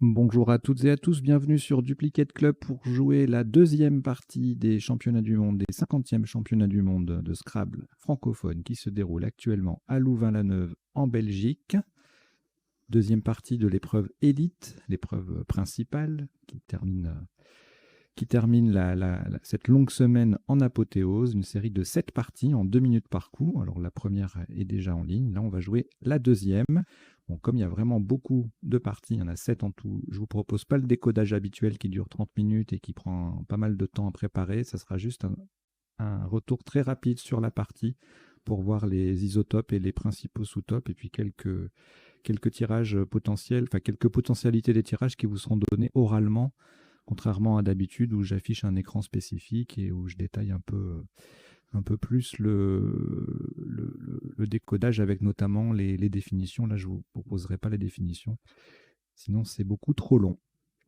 Bonjour à toutes et à tous, bienvenue sur Duplicate Club pour jouer la deuxième partie des championnats du monde, des 50e championnats du monde de Scrabble francophone qui se déroule actuellement à Louvain-la-Neuve en Belgique. Deuxième partie de l'épreuve élite, l'épreuve principale qui termine cette longue semaine en apothéose, une série de 7 parties en 2 minutes par coup. Alors la première est déjà en ligne, là on va jouer la deuxième. Bon, comme il y a vraiment beaucoup de parties, il y en a 7 en tout, je ne vous propose pas le décodage habituel qui dure 30 minutes et qui prend pas mal de temps à préparer. Ça sera juste un retour très rapide sur la partie pour voir les isotopes et les principaux sous-topes et puis quelques tirages potentiels, enfin quelques potentialités des tirages qui vous seront donnés oralement, contrairement à d'habitude où j'affiche un écran spécifique et où je détaille un peu plus le décodage avec notamment les définitions. Là, je ne vous proposerai pas les définitions, sinon c'est beaucoup trop long.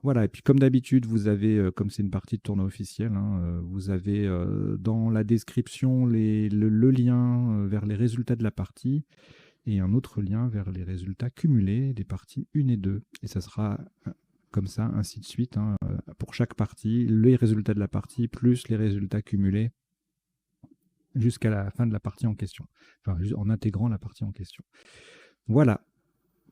Voilà, et puis comme d'habitude, vous avez, comme c'est une partie de tournoi officiel, hein, vous avez dans la description le lien vers les résultats de la partie et un autre lien vers les résultats cumulés des parties 1 et 2. Et ça sera comme ça, ainsi de suite, hein, pour chaque partie, les résultats de la partie plus les résultats cumulés jusqu'à la fin de la partie en question, enfin, en intégrant la partie en question. Voilà,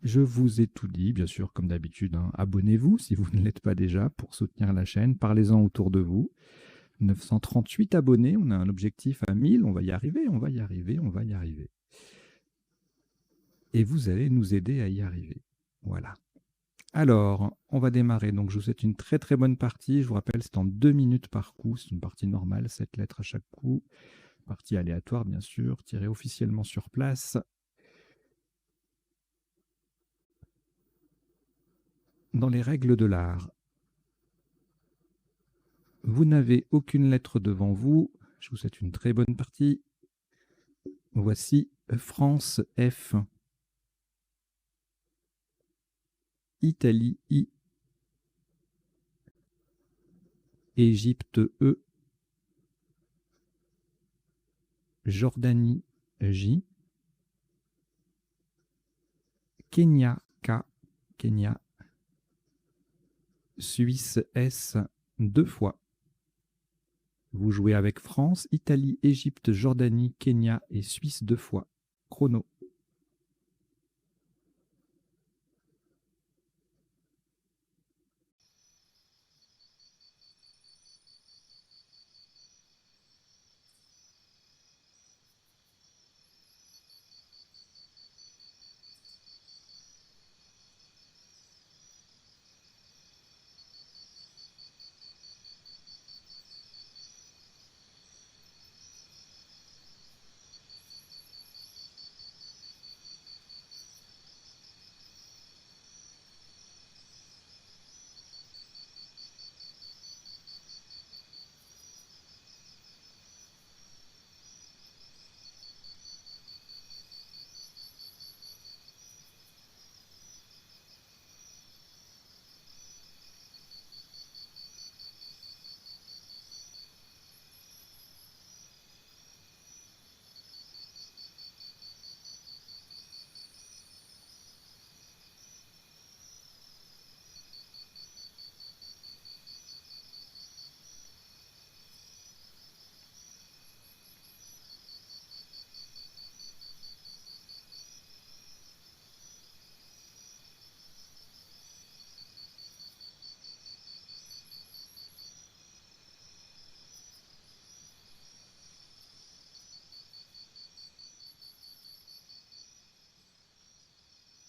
je vous ai tout dit, bien sûr, comme d'habitude, hein. Abonnez-vous si vous ne l'êtes pas déjà pour soutenir la chaîne, parlez-en autour de vous. 938 abonnés, on a un objectif à 1000, on va y arriver, on va y arriver, on va y arriver. Et vous allez nous aider à y arriver. Voilà. Alors, on va démarrer. Donc, je vous souhaite une très très bonne partie. Je vous rappelle, c'est en 2 minutes par coup. C'est une partie normale, 7 lettres à chaque coup. Partie aléatoire, bien sûr, tirée officiellement sur place. Dans les règles de l'art, vous n'avez aucune lettre devant vous. Je vous souhaite une très bonne partie. Voici France F, Italie I, Égypte E, Jordanie J, Kenya K, Kenya, Suisse S 2 fois. Vous jouez avec France, Italie, Égypte, Jordanie, Kenya et Suisse 2 fois. Chrono.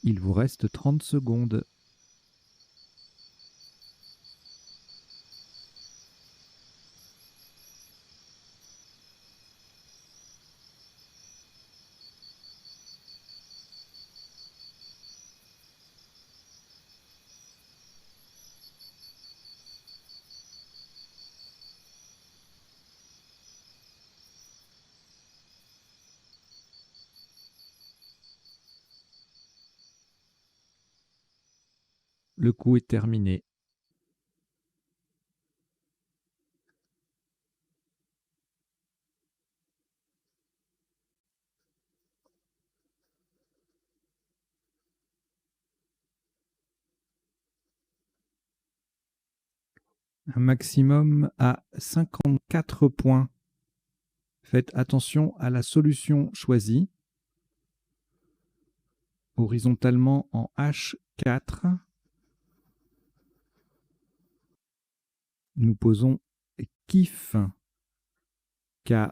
Il vous reste 30 secondes. Le coup est terminé. Un maximum à 54 points. Faites attention à la solution choisie. Horizontalement en H4, nous posons KIF. K-I-F-E-S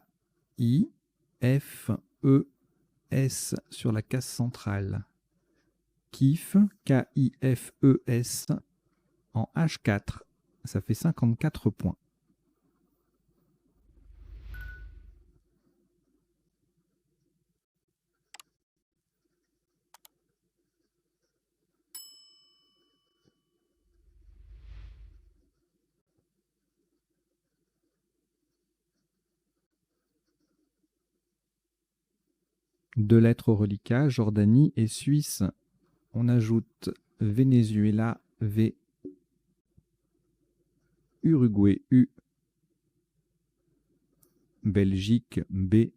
sur la case centrale. KIF, K-I-F-E-S en H4. Ça fait 54 points. Deux lettres au reliquat, Jordanie et Suisse. On ajoute Venezuela, V, Uruguay, U, Belgique, B,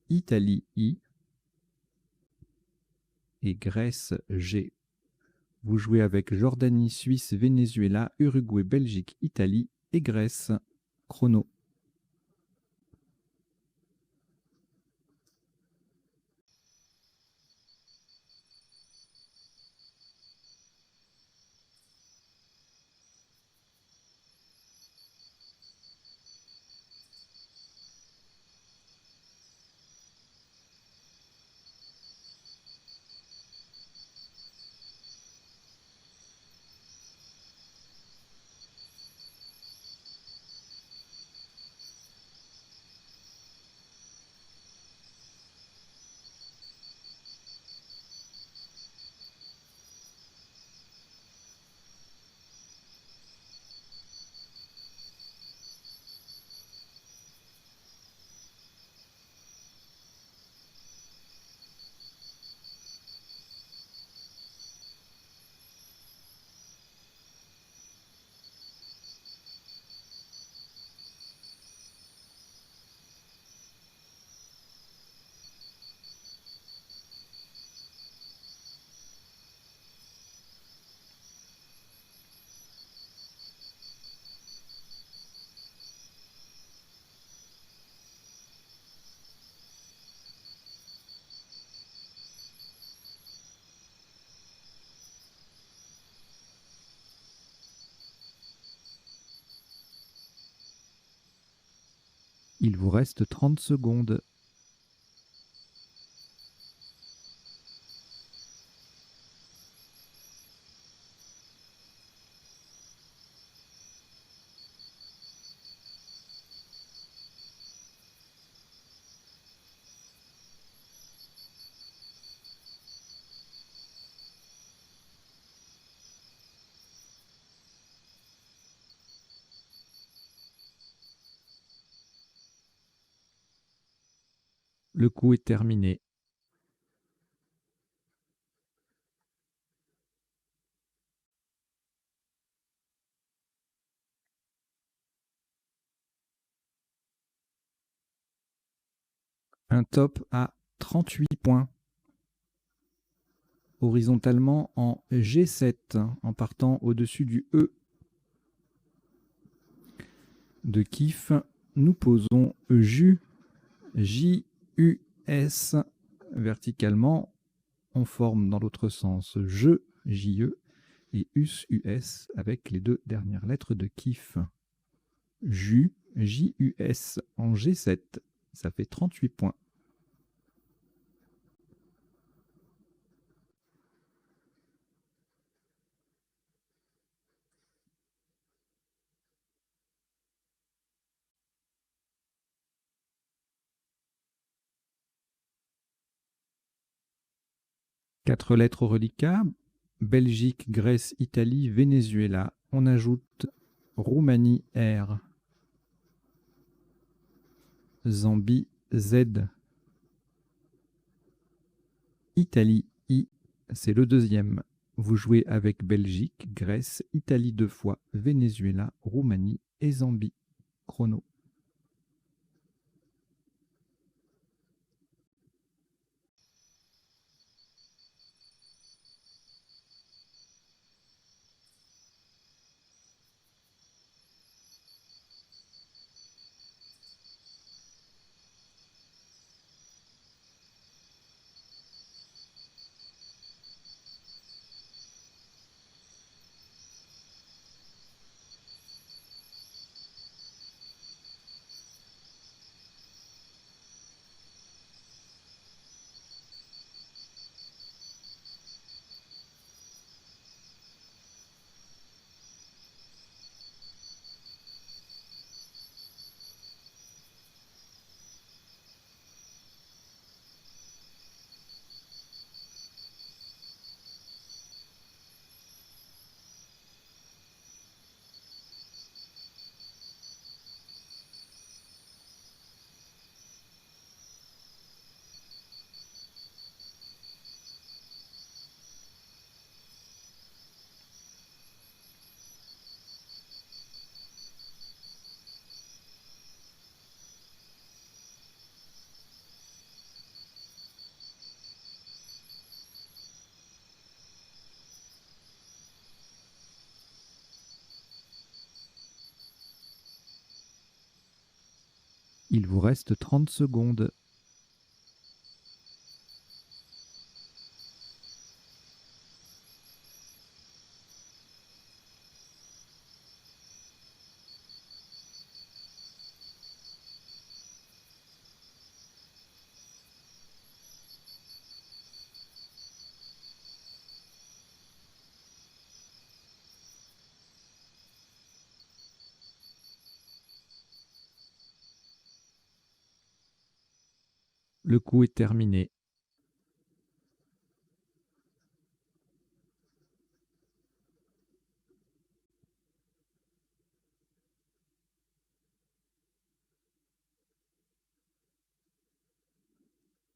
Italie, I et Grèce, G. Vous jouez avec Jordanie, Suisse, Venezuela, Uruguay, Belgique, Italie et Grèce. Chrono. Il vous reste 30 secondes. Le coup est terminé. Un top à 38 points. Horizontalement en G7, en partant au-dessus du E de KIF, nous posons JU, J-U-S, verticalement, on forme dans l'autre sens je, J-E, et US, US, avec les deux dernières lettres de KIF. JU, J-U-S, en G7, ça fait 38 points. Quatre lettres au reliquat, Belgique, Grèce, Italie, Venezuela. On ajoute Roumanie, R. Zambie, Z. Italie, I. C'est le deuxième. Vous jouez avec Belgique, Grèce, Italie deux fois, Venezuela, Roumanie et Zambie. Chrono. Il vous reste 30 secondes. Le coup est terminé.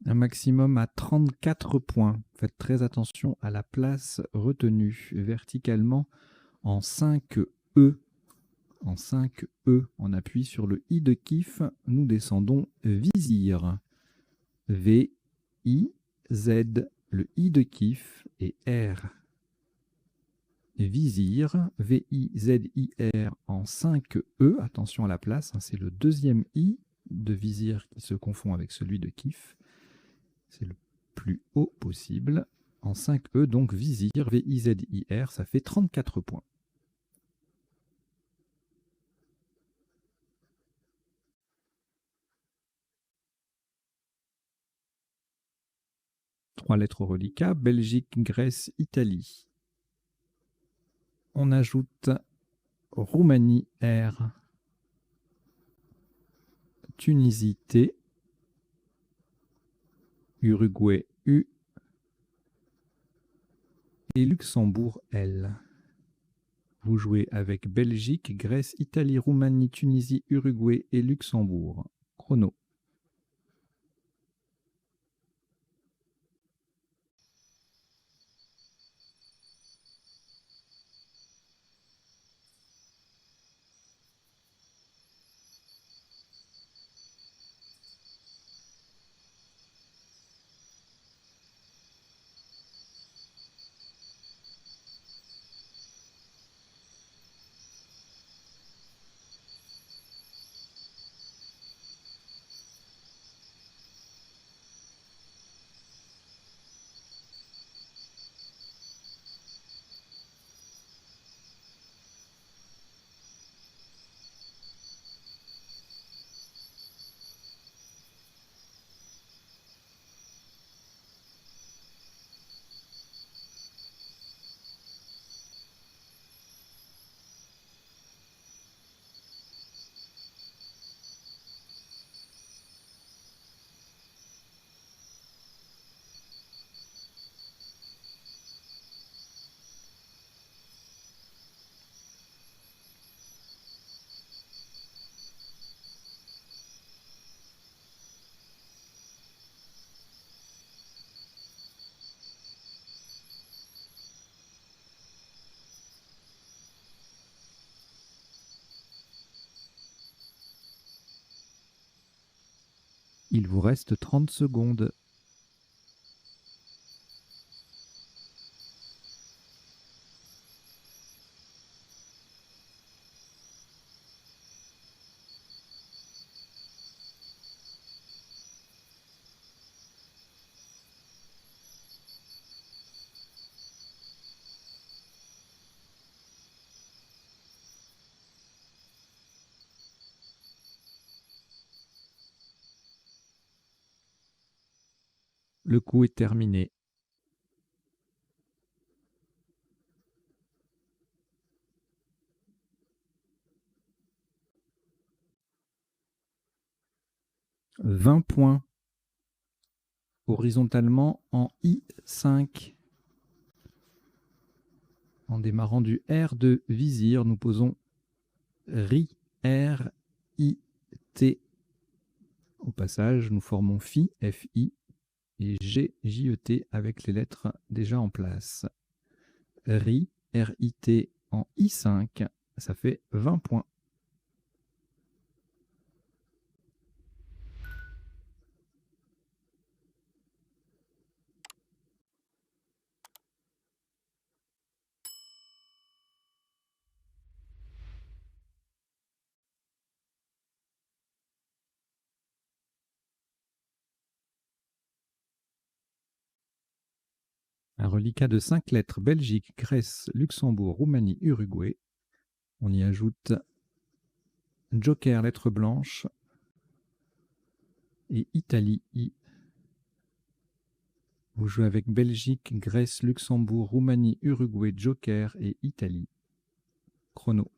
Un maximum à 34 points. Faites très attention à la place retenue verticalement en 5 E. En 5 E, on appuie sur le I de kiff. Nous descendons vizir. V, I, Z, le I de kiff et R. Vizir, V-I-Z-I-R en 5 E. Attention à la place, c'est le deuxième I de vizir qui se confond avec celui de kiff. C'est le plus haut possible. En 5 E, donc vizir, V-I-Z-I-R, ça fait 34 points. Trois lettres au reliquat, Belgique, Grèce, Italie. On ajoute Roumanie, R. Tunisie, T. Uruguay, U. Et Luxembourg, L. Vous jouez avec Belgique, Grèce, Italie, Roumanie, Tunisie, Uruguay et Luxembourg. Chrono. Il vous reste 30 secondes. Le coup est terminé. « 20 points. Horizontalement en I5. En démarrant du R de vizir, nous posons RI, R, I, T. Au passage, nous formons Phi, F-I, et G, J-E-T avec les lettres déjà en place. RI, R-I-T en I5, ça fait 20 points. Un reliquat de 5 lettres, Belgique, Grèce, Luxembourg, Roumanie, Uruguay. On y ajoute Joker, lettre blanche, et Italie, I. Vous jouez avec Belgique, Grèce, Luxembourg, Roumanie, Uruguay, Joker et Italie. Chrono.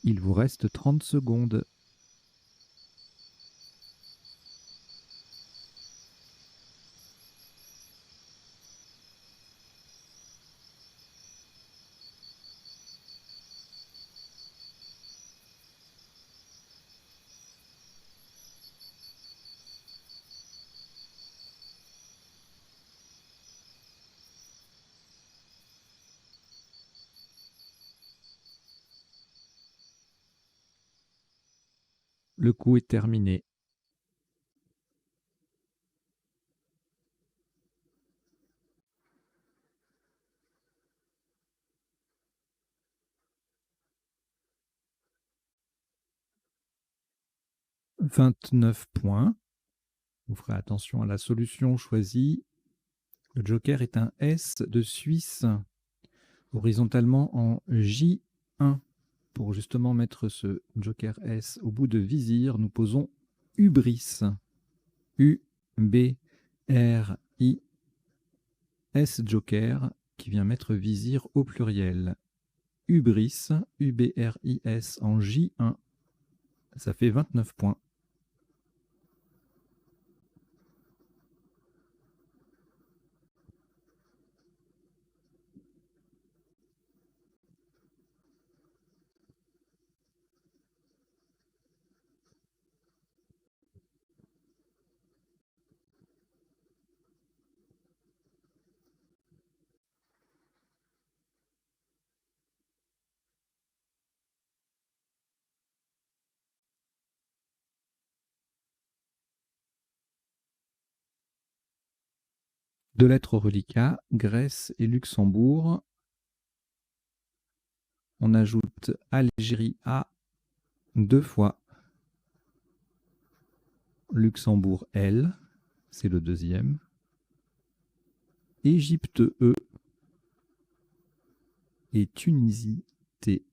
Il vous reste 30 secondes. Le coup est terminé. « 29 points. Vous ferez attention à la solution choisie. Le joker est un S de Suisse, horizontalement en J1. Pour justement mettre ce joker S au bout de vizir, nous posons Ubris. U-B-R-I-S joker qui vient mettre vizir au pluriel. Ubris, U-B-R-I-S en J1. Ça fait 29 points. Deux lettres au reliquat, Grèce et Luxembourg. On ajoute Algérie A 2 fois. Luxembourg L, c'est le deuxième. Égypte E et Tunisie T.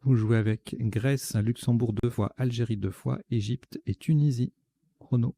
Vous jouez avec Grèce, Luxembourg 2 fois, Algérie 2 fois, Égypte et Tunisie. Chrono.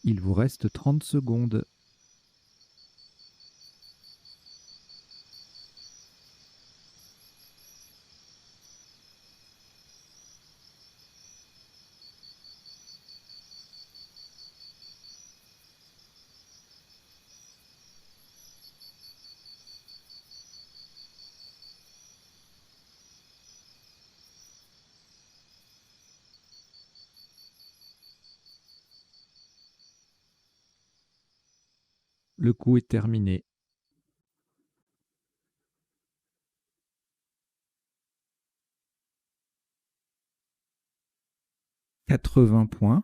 Il vous reste 30 secondes. Le coup est terminé. « 80 points.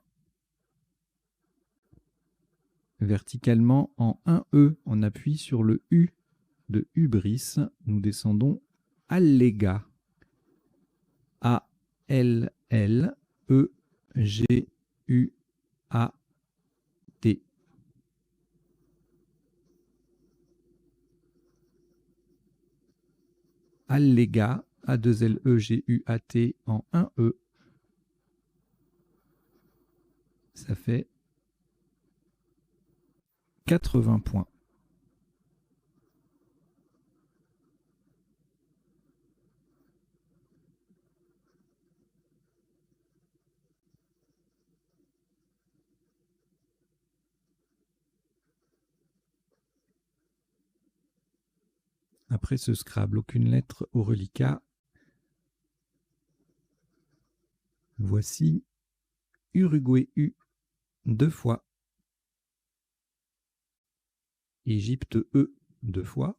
Verticalement en 1 E, on appuie sur le U de hubris. Nous descendons Allega. A-L-L-E-G-U-A-T. Allega, A-2-L-E-G-U-A-T en 1 E. Ça fait 80 points. Après ce Scrabble, aucune lettre au reliquat. Voici Uruguay U 2 fois. Égypte E 2 fois.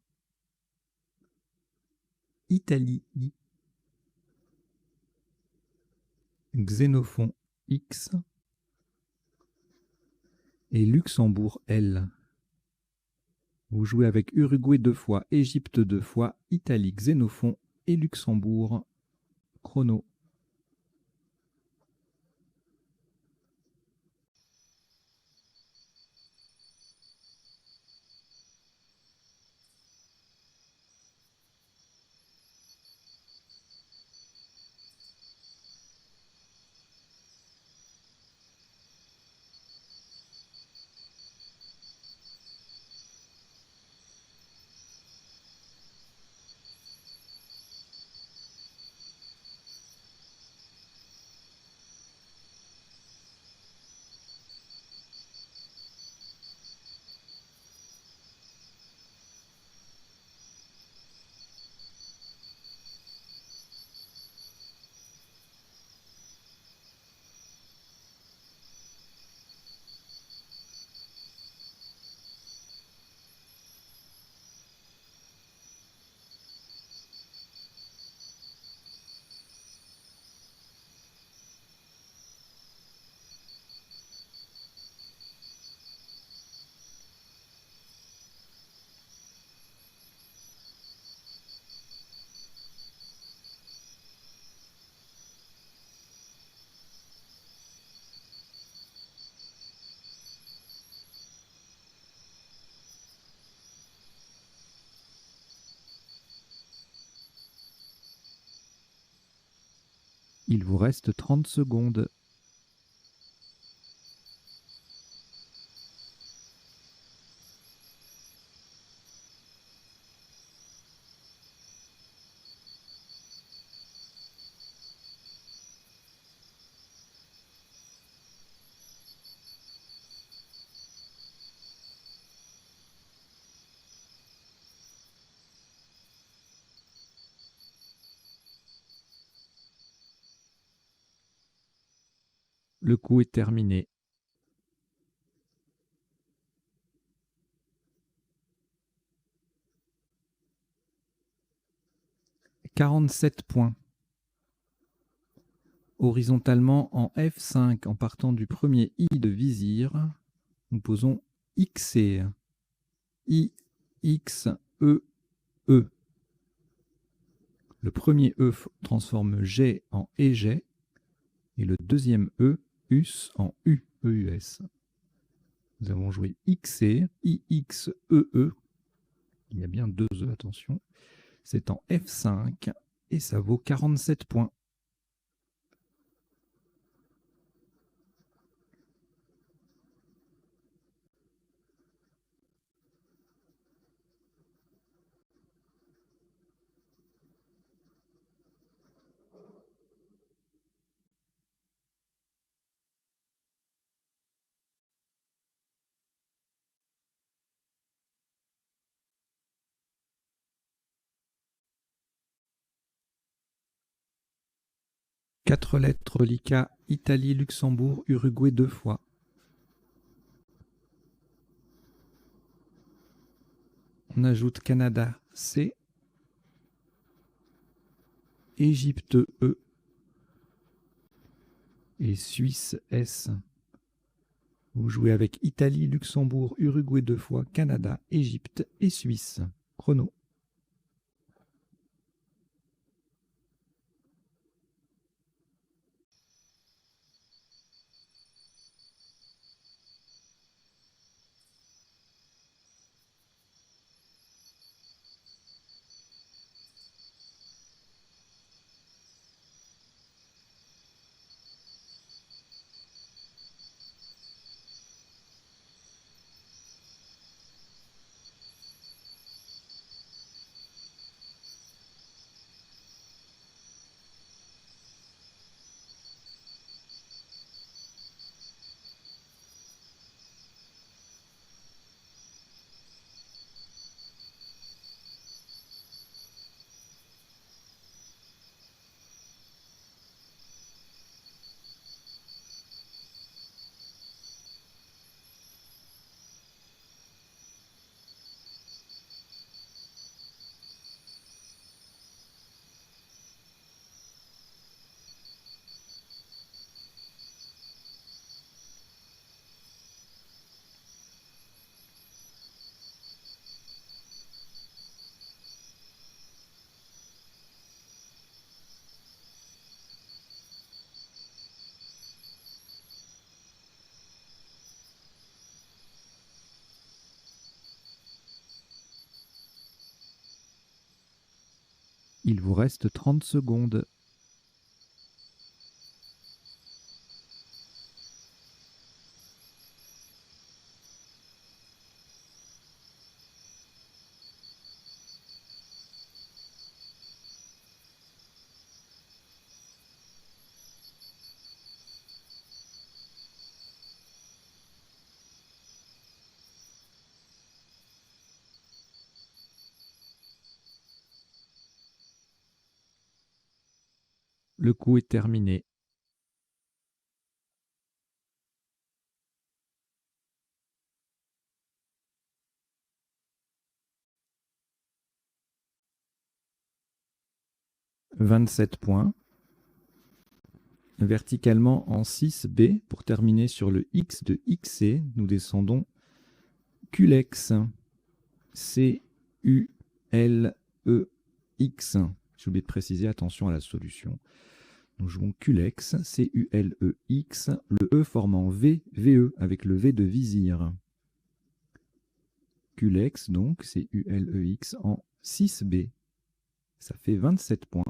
Italie I. Xénophon X. Et Luxembourg L. Vous jouez avec Uruguay 2 fois, Égypte 2 fois, Italie, Xénophon et Luxembourg. Chrono. Il vous reste 30 secondes. Le coup est terminé. « 47 points. Horizontalement en F5, en partant du premier I de vizir, nous posons XE. I, X, E, E. Le premier E transforme G en EG et le deuxième E, US, en U, EUS. Nous avons joué XE, IX, EE. Il y a bien 2 E, attention. C'est en F5 et ça vaut 47 points. 4 lettres reliquat Italie, Luxembourg, Uruguay 2 fois. On ajoute Canada C, Égypte E et Suisse S. Vous jouez avec Italie, Luxembourg, Uruguay 2 fois, Canada, Égypte et Suisse. Chrono. Il vous reste 30 secondes. Le coup est terminé. « 27 points. Verticalement en 6B, pour terminer sur le X de XC, nous descendons Culex. C-U-L-E-X. J'ai oublié de préciser, attention à la solution. Nous jouons Culex, C-U-L-E-X, le E formant V, V-E, avec le V de vizir. Culex, donc, C-U-L-E-X, en 6B. Ça fait 27 points.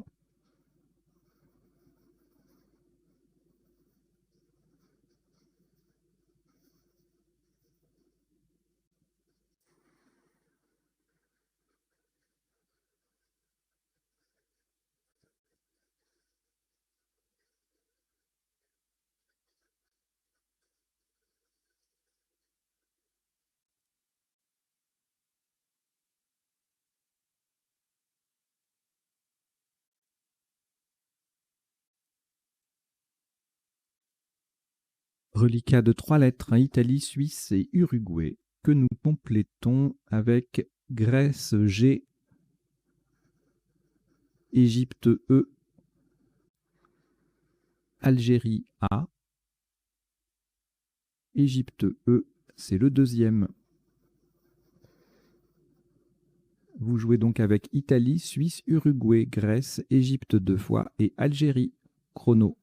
Reliquat de 3 lettres, Italie, Suisse et Uruguay, que nous complétons avec Grèce G, Égypte E, Algérie A, Égypte E, c'est le deuxième. Vous jouez donc avec Italie, Suisse, Uruguay, Grèce, Égypte 2 fois et Algérie. Chrono.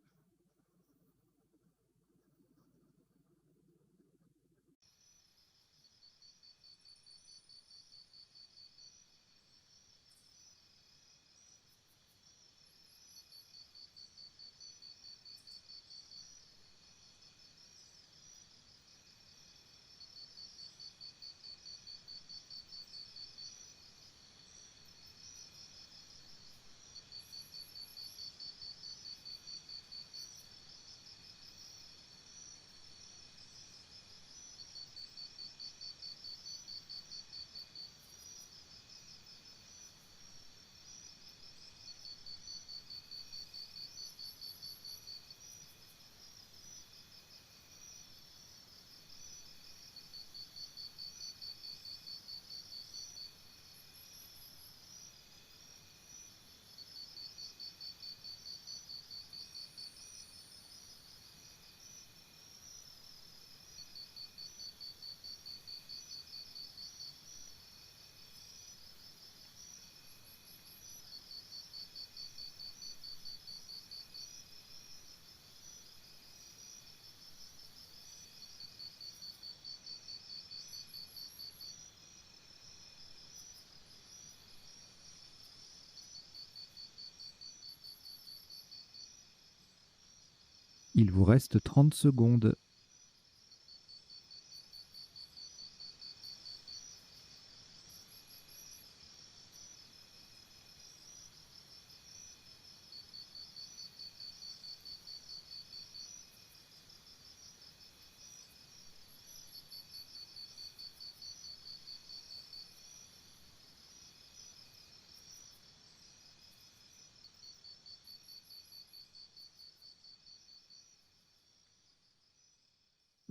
Il vous reste 30 secondes.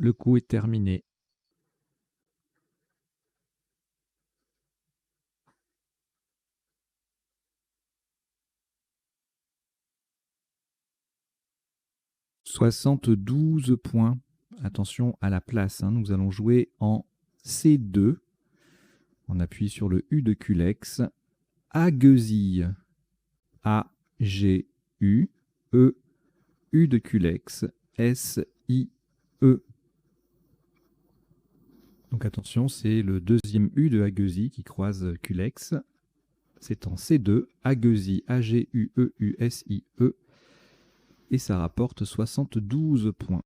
Le coup est terminé. « 72 points. Attention à la place, hein. Nous allons jouer en C2. On appuie sur le U de Culex. Aguesille. A-G-U. E. U de Culex. S-I-E. Donc attention, c'est le deuxième U de Aguesille qui croise Culex. C'est en C2. Aguesille. A-G-U-E-U-S-I-E. Et ça rapporte 72 points.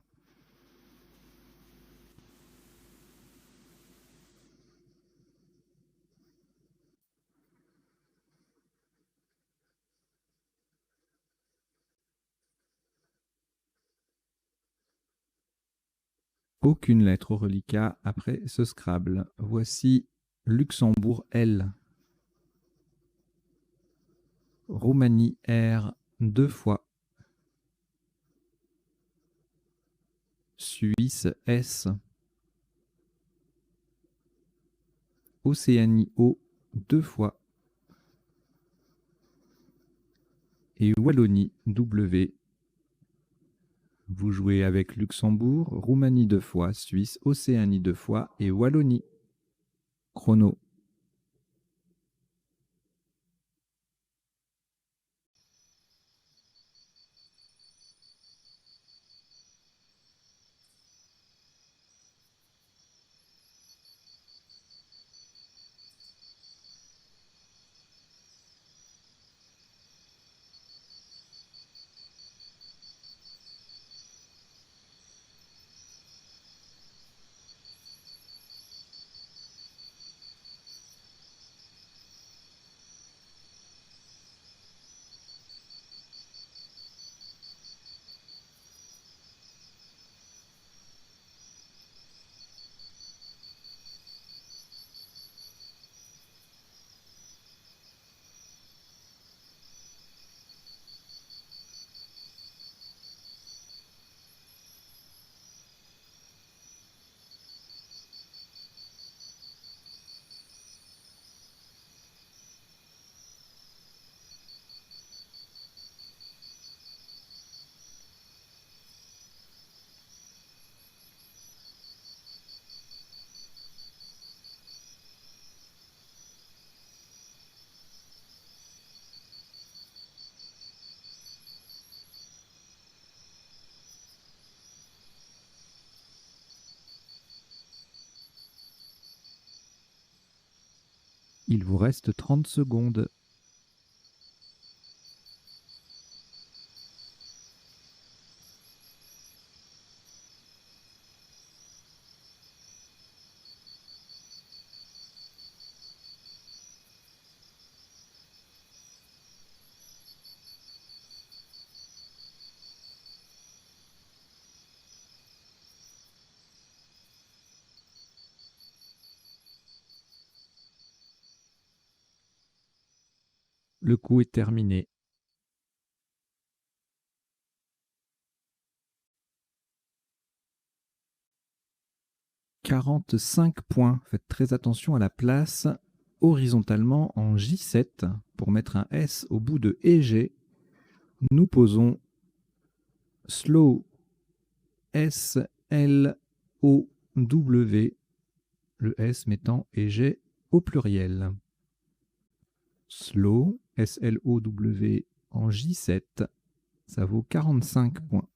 Aucune lettre au reliquat après ce Scrabble. Voici Luxembourg L. Roumanie R 2 fois. Suisse S. Océanie O 2 fois. Et Wallonie W. Vous jouez avec Luxembourg, Roumanie 2 fois, Suisse, Océanie 2 fois et Wallonie. Chrono. Il vous reste 30 secondes. Le coup est terminé. « 45 points. Faites très attention à la place horizontalement en J7 pour mettre un S au bout de EG. Nous posons slow S-L-O-W, le S mettant EG au pluriel. Slow S-L-O-W en J7, ça vaut 45 points.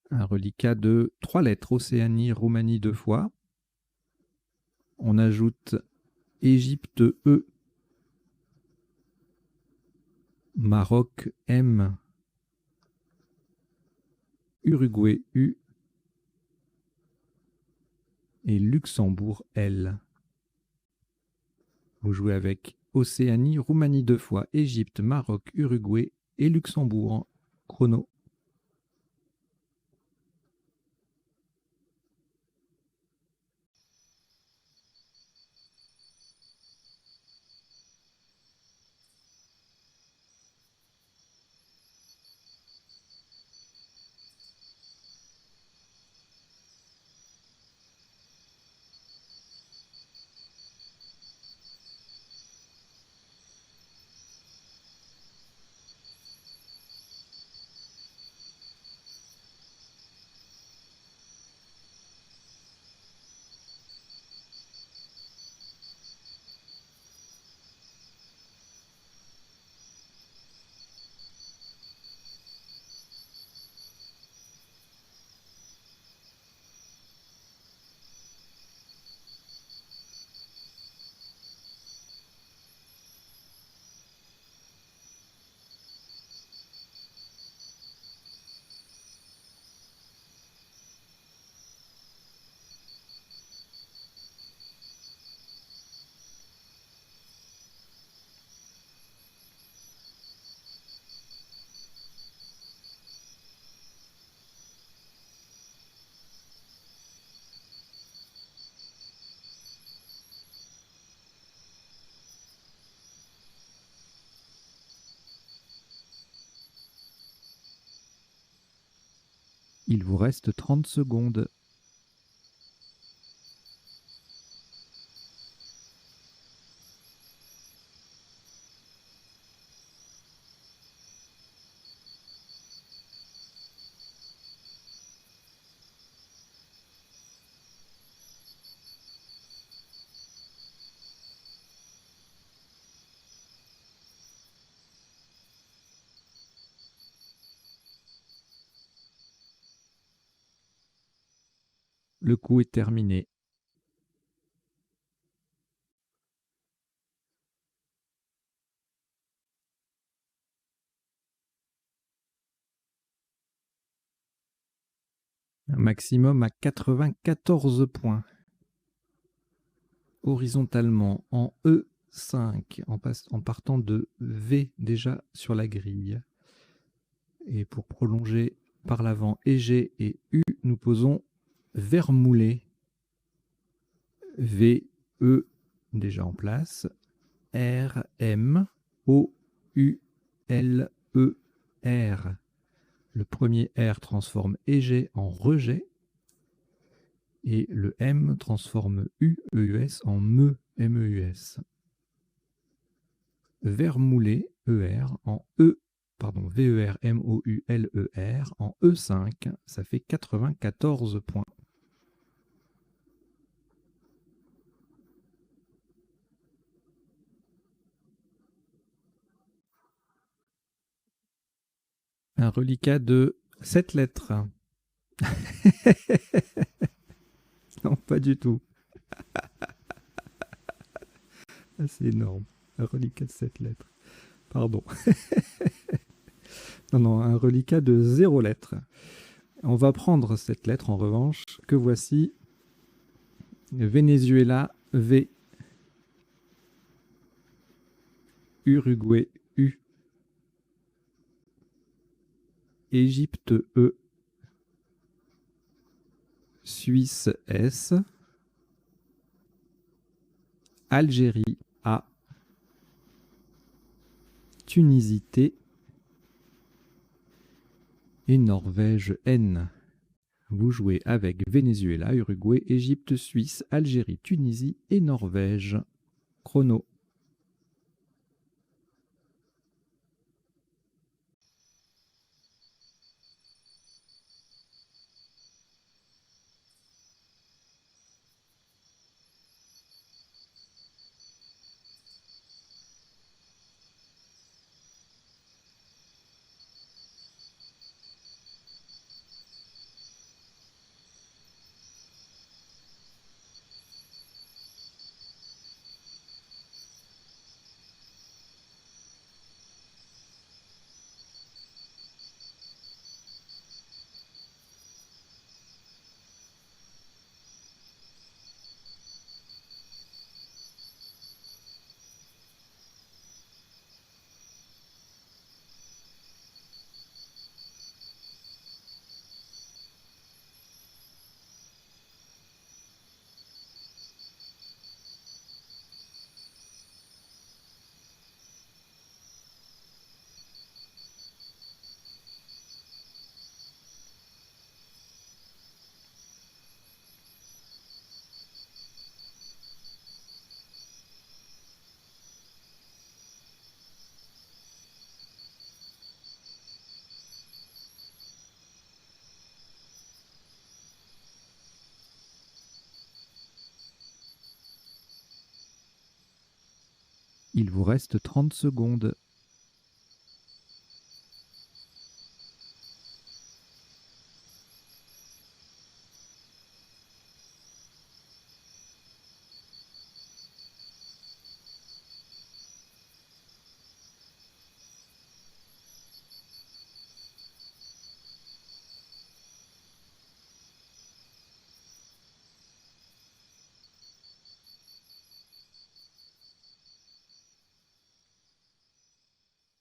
Un reliquat de 3 lettres, Océanie, Roumanie 2 fois. On ajoute Égypte E, Maroc M, Uruguay U et Luxembourg L. Vous jouez avec Océanie, Roumanie 2 fois, Égypte, Maroc, Uruguay et Luxembourg. Chrono. Il vous reste 30 secondes. Le coup est terminé. Un maximum à 94 points. Horizontalement en E5, en partant de V déjà sur la grille. Et pour prolonger par l'avant EG et U, nous posons vermoulé. V, E déjà en place. R, M, O, U, L, E, R. Le premier R transforme EG en rejet. Et le M transforme U, EUS en ME, MEUS. Vermoulé, ER, en E, pardon, VER, MOULER, en E5, ça fait 94 points. Un reliquat de 7 lettres. Non, pas du tout. C'est énorme. Un reliquat de 7 lettres. Pardon. Non, un reliquat de 0 lettres. On va prendre cette lettre en revanche, que voici. Venezuela, V. Uruguay, U. Égypte, E. Suisse, S. Algérie, A. Tunisie, T. Et Norvège, N. Vous jouez avec Venezuela, Uruguay, Égypte, Suisse, Algérie, Tunisie et Norvège. Chrono. Il vous reste 30 secondes.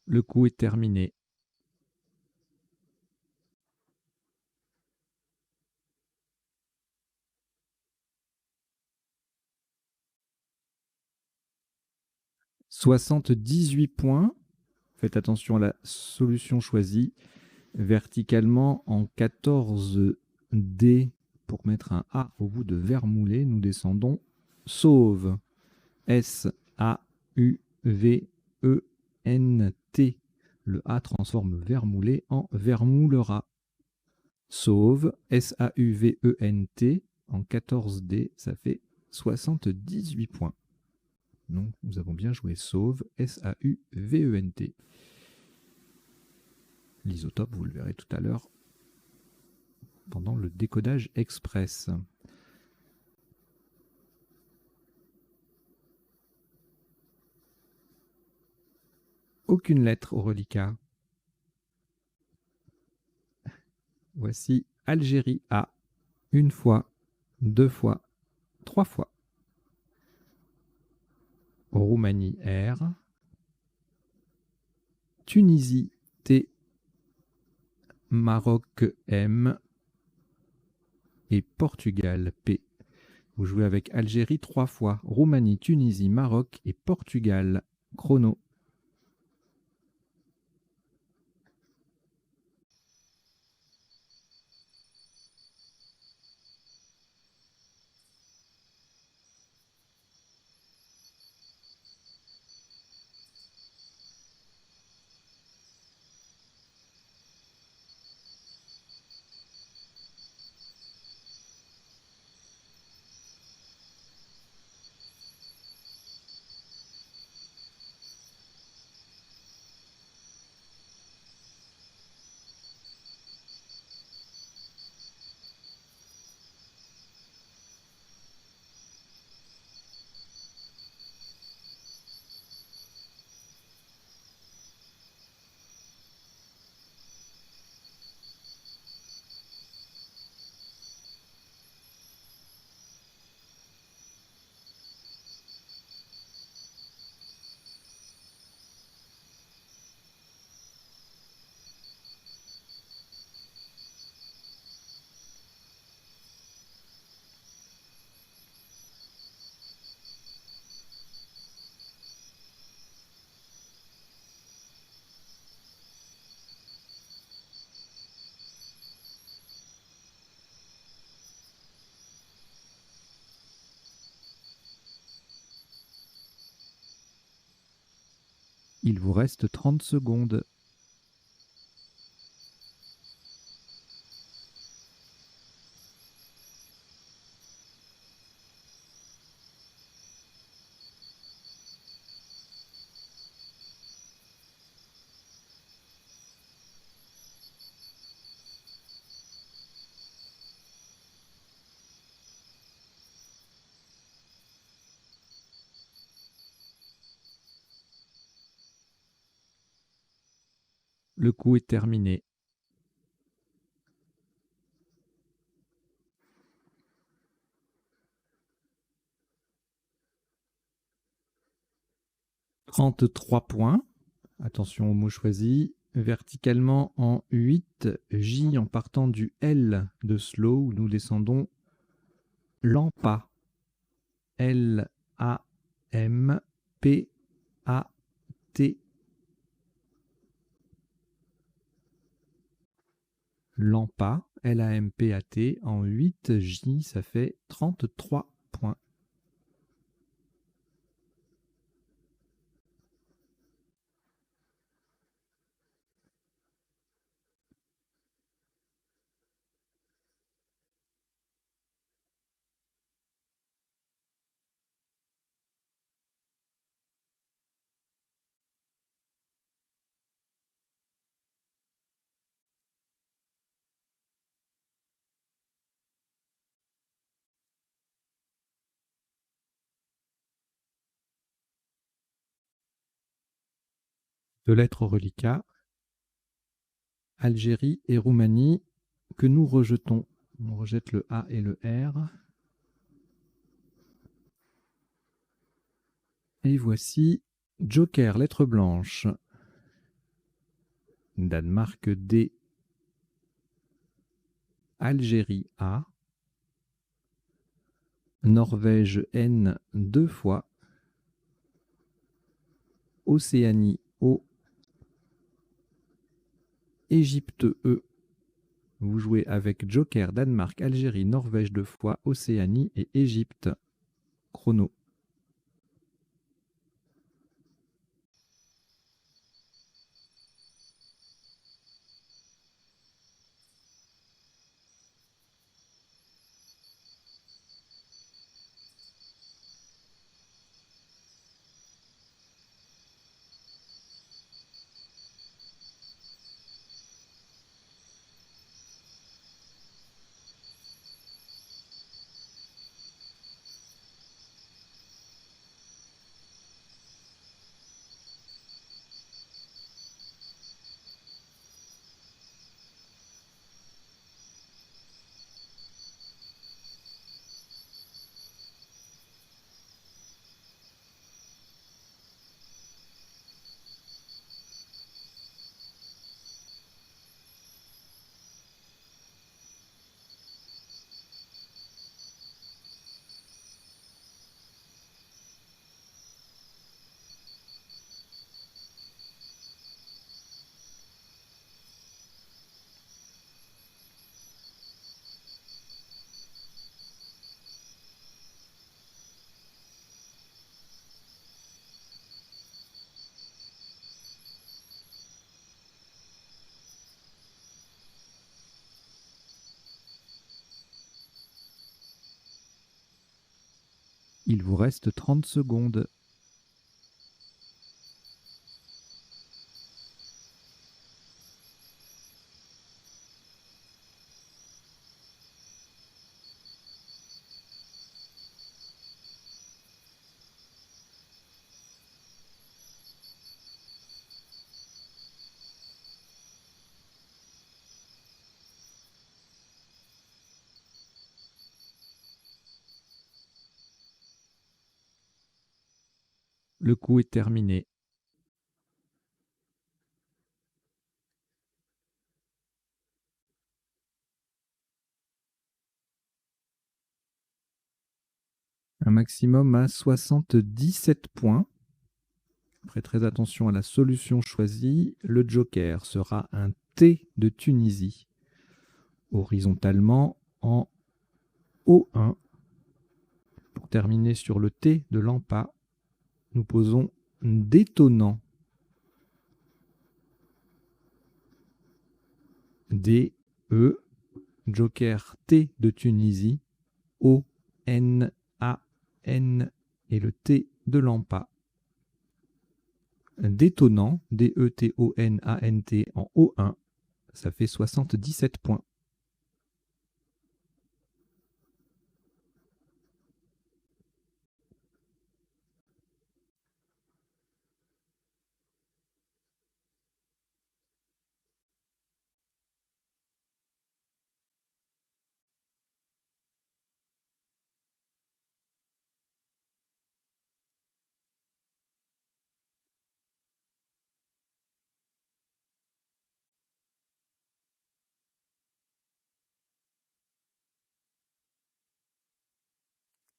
Le coup est terminé. « 78 points. Faites attention à la solution choisie. Verticalement en 14D pour mettre un A au bout de vermoulé, nous descendons sauve. S-A-U-V-E-N-T. Le A transforme vermoulé en vermoulera. Sauve, S-A-U-V-E-N-T, en 14D, ça fait 78 points. Donc nous avons bien joué sauve, S-A-U-V-E-N-T. L'isotope, vous le verrez tout à l'heure pendant le décodage express. Aucune lettre au reliquat. Voici Algérie A. Une fois, deux fois, trois fois. Roumanie R. Tunisie T. Maroc M. Et Portugal P. Vous jouez avec Algérie 3 fois, Roumanie, Tunisie, Maroc et Portugal. Chrono. Il vous reste 30 secondes. Le coup est terminé. « 33 points. Attention au mot choisi. Verticalement en 8, J en partant du L de slow, où nous descendons Lampa. L-A-M-P-A-T. Lampa, L-A-M-P-A-T, en 8, J, ça fait 33 points. de lettres reliquats, Algérie et Roumanie, que nous rejetons. On rejette le A et le R. Et voici Joker, lettre blanche. Danemark D. Algérie A. Norvège N 2 fois. Océanie O. Égypte E. Vous jouez avec Joker, Danemark, Algérie, Norvège 2 fois, Océanie et Égypte. Chrono. Il vous reste 30 secondes. Le coup est terminé. Un maximum à 77 points. Faites très attention à la solution choisie. Le joker sera un T de Tunisie, horizontalement en O1. Pour terminer sur le T de Lampa, nous posons détonnant. D, E, joker T de Tunisie, O, N, A, N et le T de Lampa. Détonnant, D-E-T-O-N-A-N-T en O1, ça fait 77 points.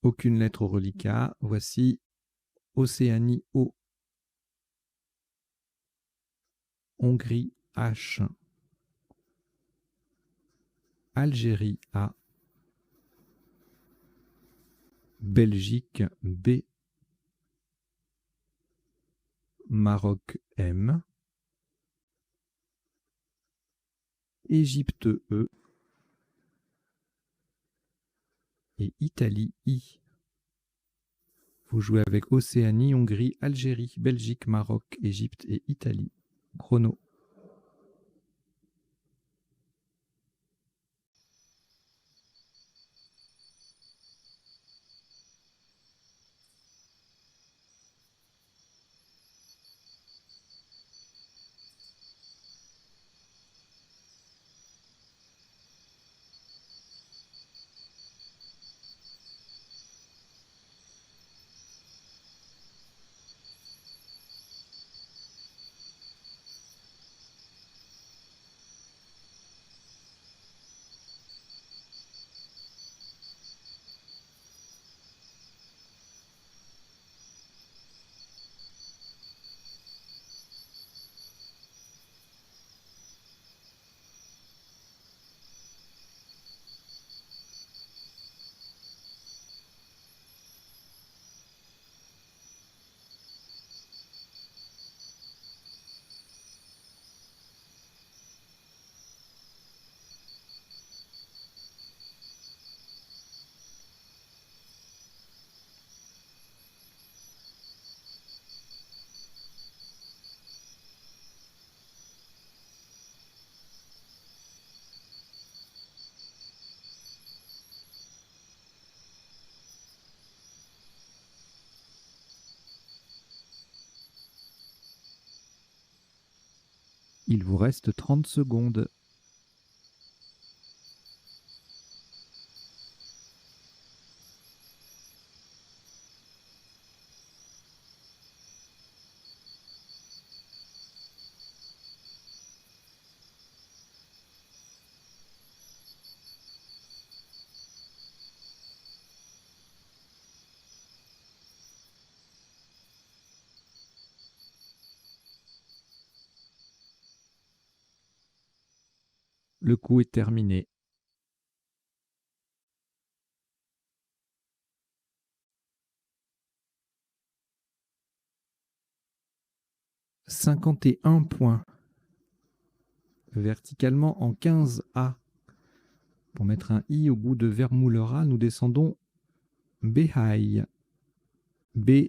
Aucune lettre au reliquat. Voici Océanie O, Hongrie H, Algérie A, Belgique B, Maroc M, Égypte E et Italie I. Vous jouez avec Océanie, Hongrie, Algérie, Belgique, Maroc, Égypte et Italie. Chrono. Il vous reste 30 secondes. Le coup est terminé. « 51 points. Verticalement en 15A. Pour mettre un I au bout de Vermoulera, nous descendons Behaï. B-E-H-A-I.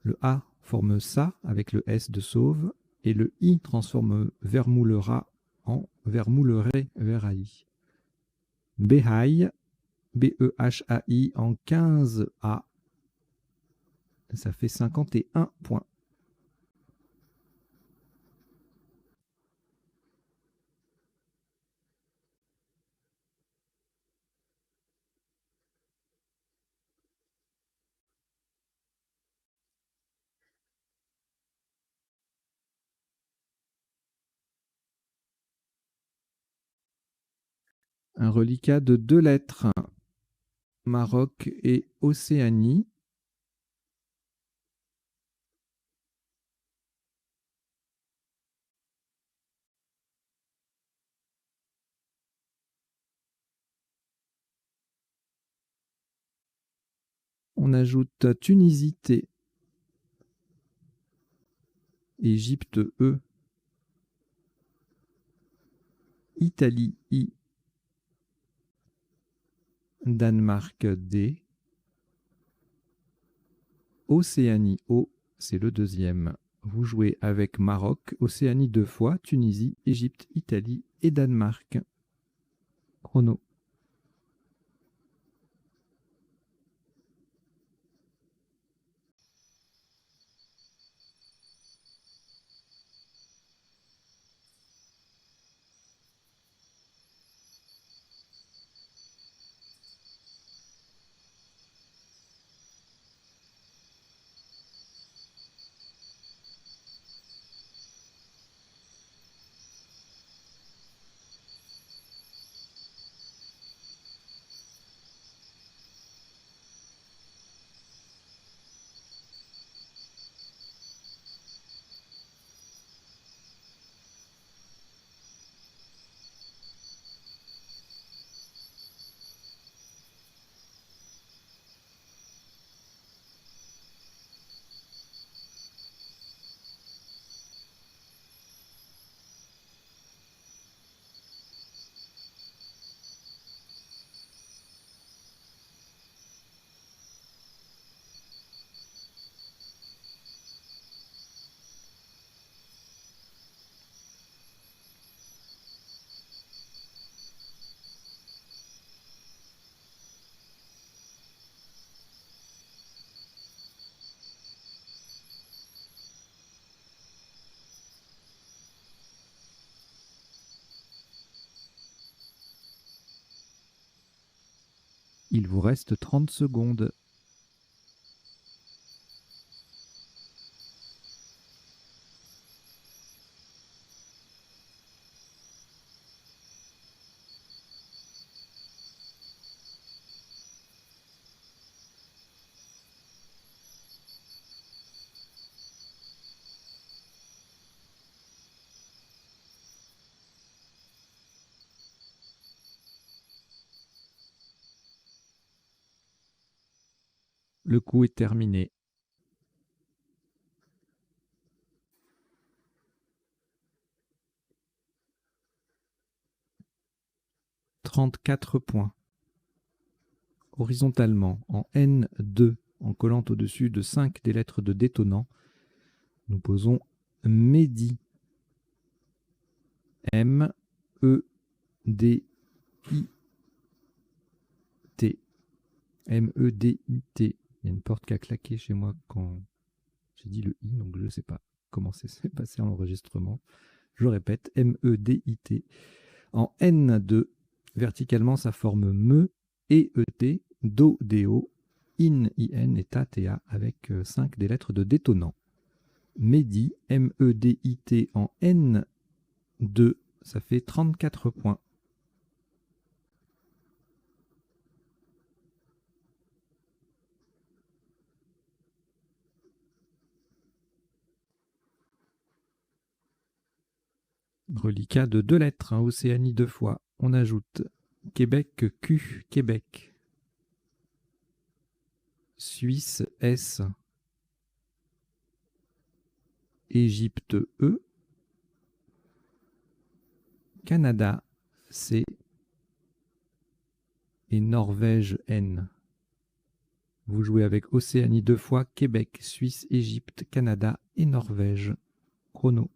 Le A forme ça avec le S de sauve et le I transforme Vermoulera en Vermouleré, Veraï. Behaï, B-E-H-A-I en 15A. Ça fait 51 points. Un reliquat de 2 lettres. Maroc et Océanie. On ajoute Tunisie T. Égypte E. Italie I. Danemark D. Océanie O, c'est le deuxième. Vous jouez avec Maroc, Océanie 2 fois, Tunisie, Égypte, Italie et Danemark. Chrono. Il vous reste 30 secondes. Le coup est terminé. « 34 points. Horizontalement, en N2, en collant au-dessus de 5 des lettres de détonnant, nous posons Mehdi. M-E-D-I-T. M-E-D-I-T. Il y a une porte qui a claqué chez moi quand J'ai dit le I, donc je ne sais pas comment s'est passé l'enregistrement. Je répète, M-E-D-I-T. En N2, verticalement, ça forme me et E-T, do, D-O, in, I-N et ta, T-A, avec 5 des lettres de détonnant. Medi, M-E-D-I-T en N2, ça fait 34 points. Reliquat de 2 lettres, hein, Océanie 2 fois. On ajoute Québec Q, Québec. Suisse S. Égypte E. Canada C. Et Norvège N. Vous jouez avec Océanie 2 fois, Québec, Suisse, Égypte, Canada et Norvège. Chrono.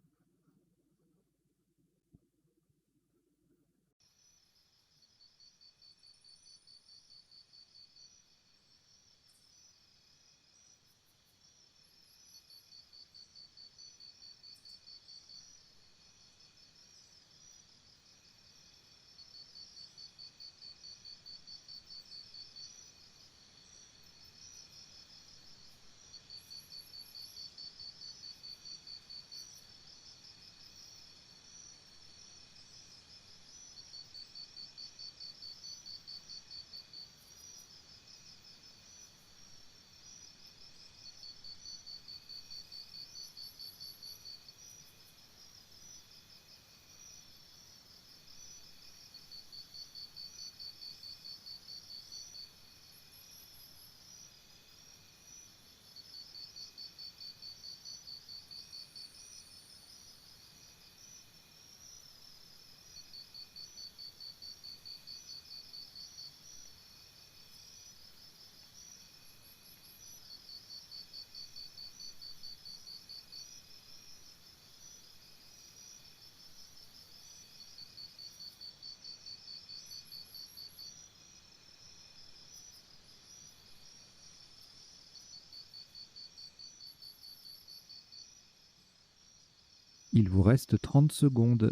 Il vous reste 30 secondes.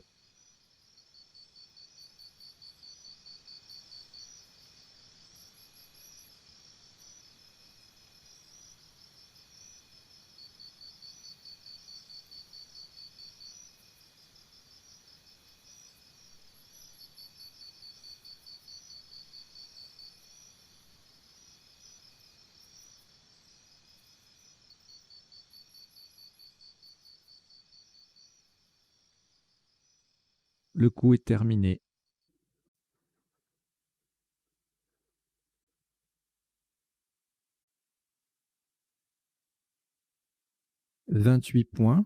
Le coup est terminé. « 28 points.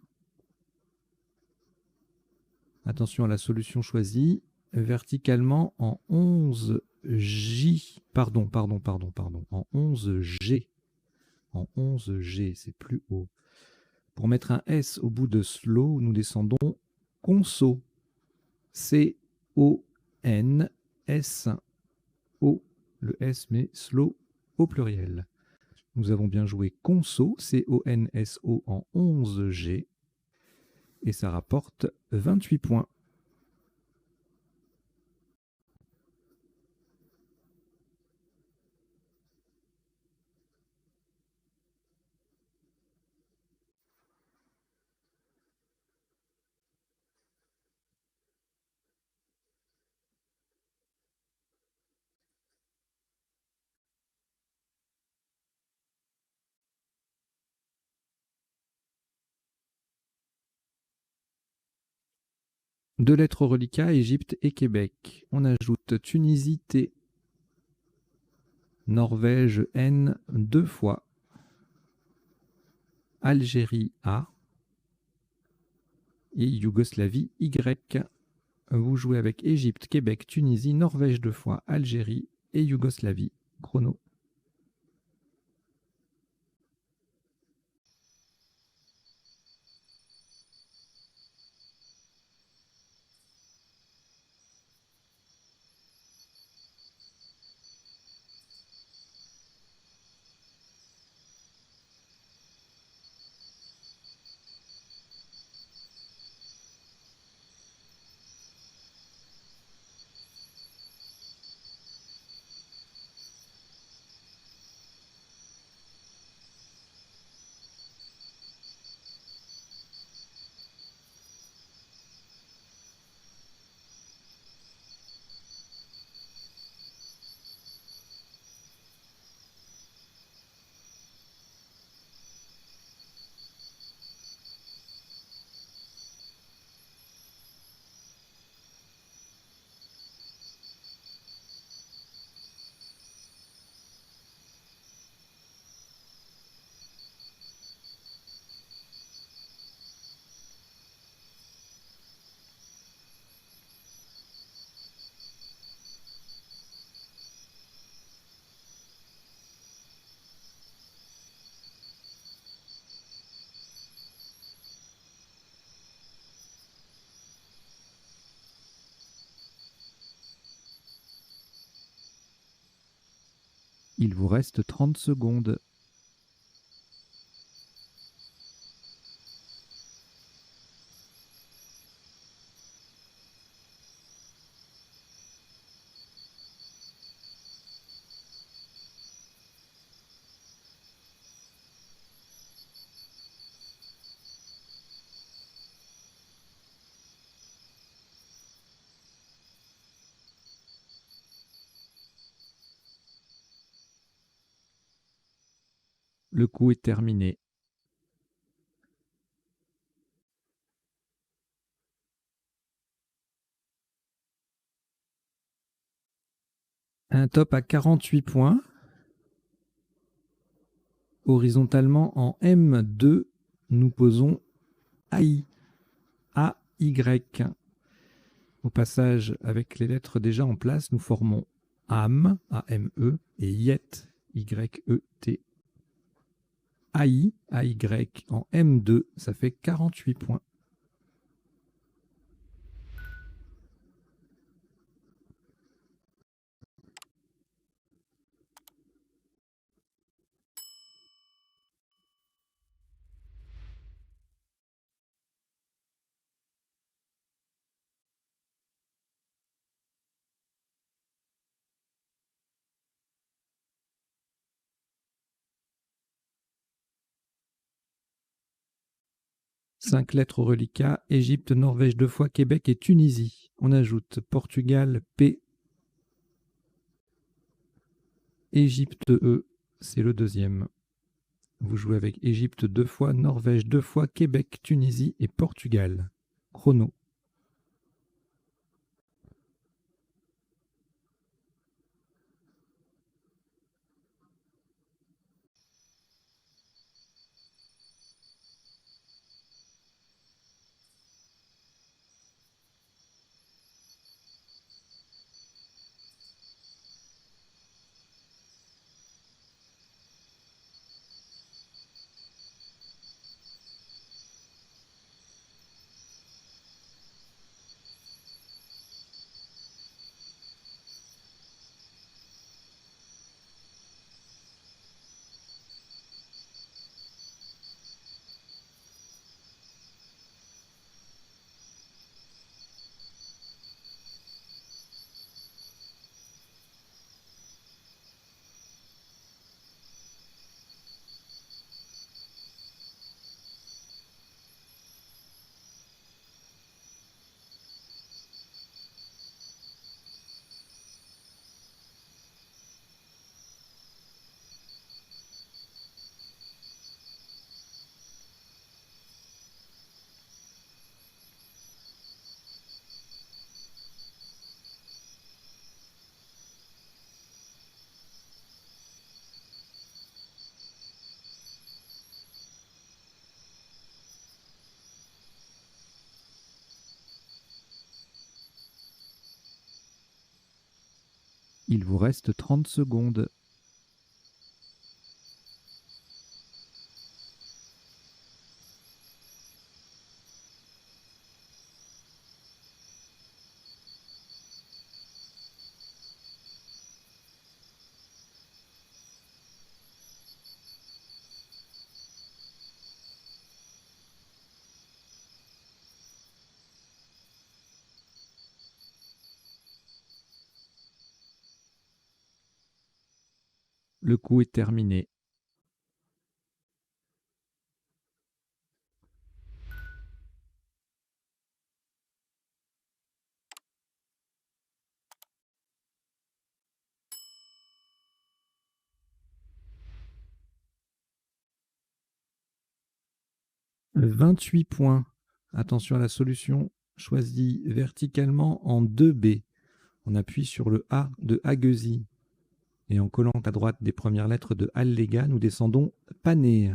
Attention à la solution choisie. Verticalement en 11J. Pardon. En 11G. En 11G, c'est plus haut. Pour mettre un S au bout de slow, nous descendons conso. C-O-N-S-O. Le S, mais slow au pluriel. Nous avons bien joué conso, C-O-N-S-O en 11G. Et ça rapporte 28 points. Deux lettres au reliquat, Égypte et Québec. On ajoute Tunisie T, Norvège N 2 fois, Algérie A et Yougoslavie Y. Vous jouez avec Égypte, Québec, Tunisie, Norvège 2 fois, Algérie et Yougoslavie. Chrono. Il vous reste 30 secondes. Le coup est terminé. Un top à 48 points. Horizontalement en M2, nous posons AI. A-Y. Au passage, avec les lettres déjà en place, nous formons AM, A-M-E, et YET, Y-E-T. AI, A-Y, en M2, ça fait 48 points. Cinq lettres au reliquat, Égypte, Norvège 2 fois, Québec et Tunisie. On ajoute Portugal, P. Égypte, E, c'est le deuxième. Vous jouez avec Égypte 2 fois, Norvège 2 fois, Québec, Tunisie et Portugal. Chrono. Il vous reste 30 secondes. Le coup est terminé. « 28 points. Attention à la solution choisie verticalement en 2B. On appuie sur le A de Agezi. Et en collant à droite des premières lettres de Allega, nous descendons Pané.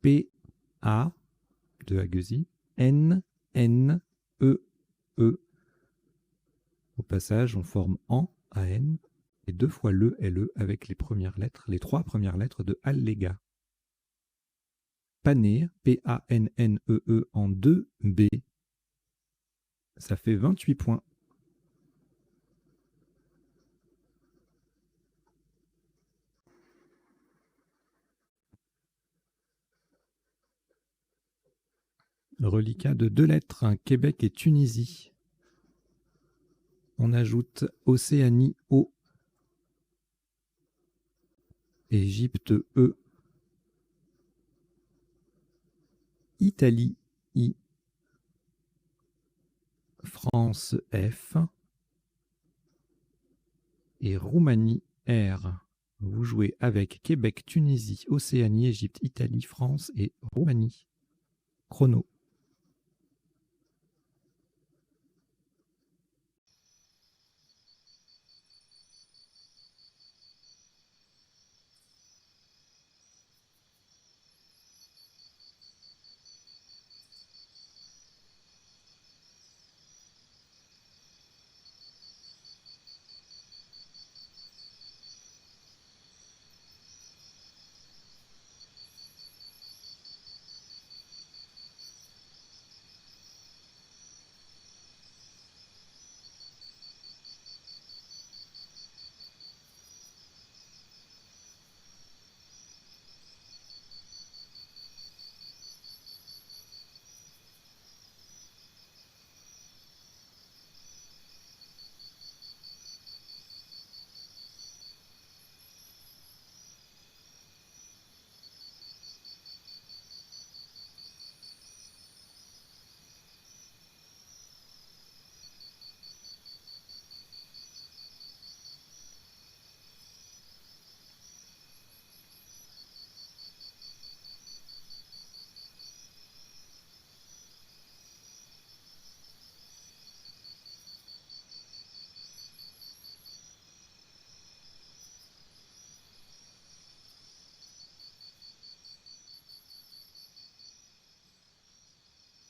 P-A de Agezi. N-N-E-E. Au passage, on forme AN, A-N, et 2 fois le L-E avec les trois premières lettres de Allega. Pané, P-A-N-N-E-E en 2B. Ça fait 28 points. Reliquat de 2 lettres, hein, Québec et Tunisie. On ajoute Océanie O, Égypte E, Italie I, France F et Roumanie R. Vous jouez avec Québec, Tunisie, Océanie, Égypte, Italie, France et Roumanie. Chrono.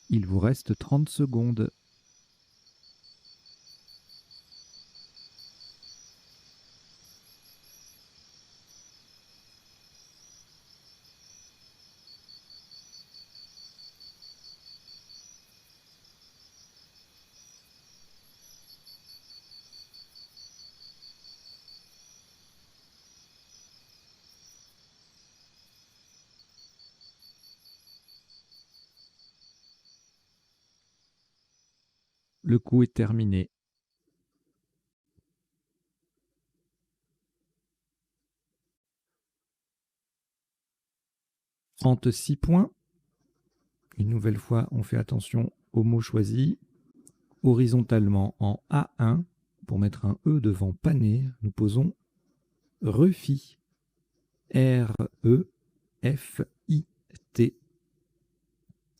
Il vous reste 30 secondes. Le coup est terminé. 36 points. Une nouvelle fois, on fait attention aux mots choisis. Horizontalement en A1, pour mettre un E devant pané, nous posons refi. R-E-F-I-T.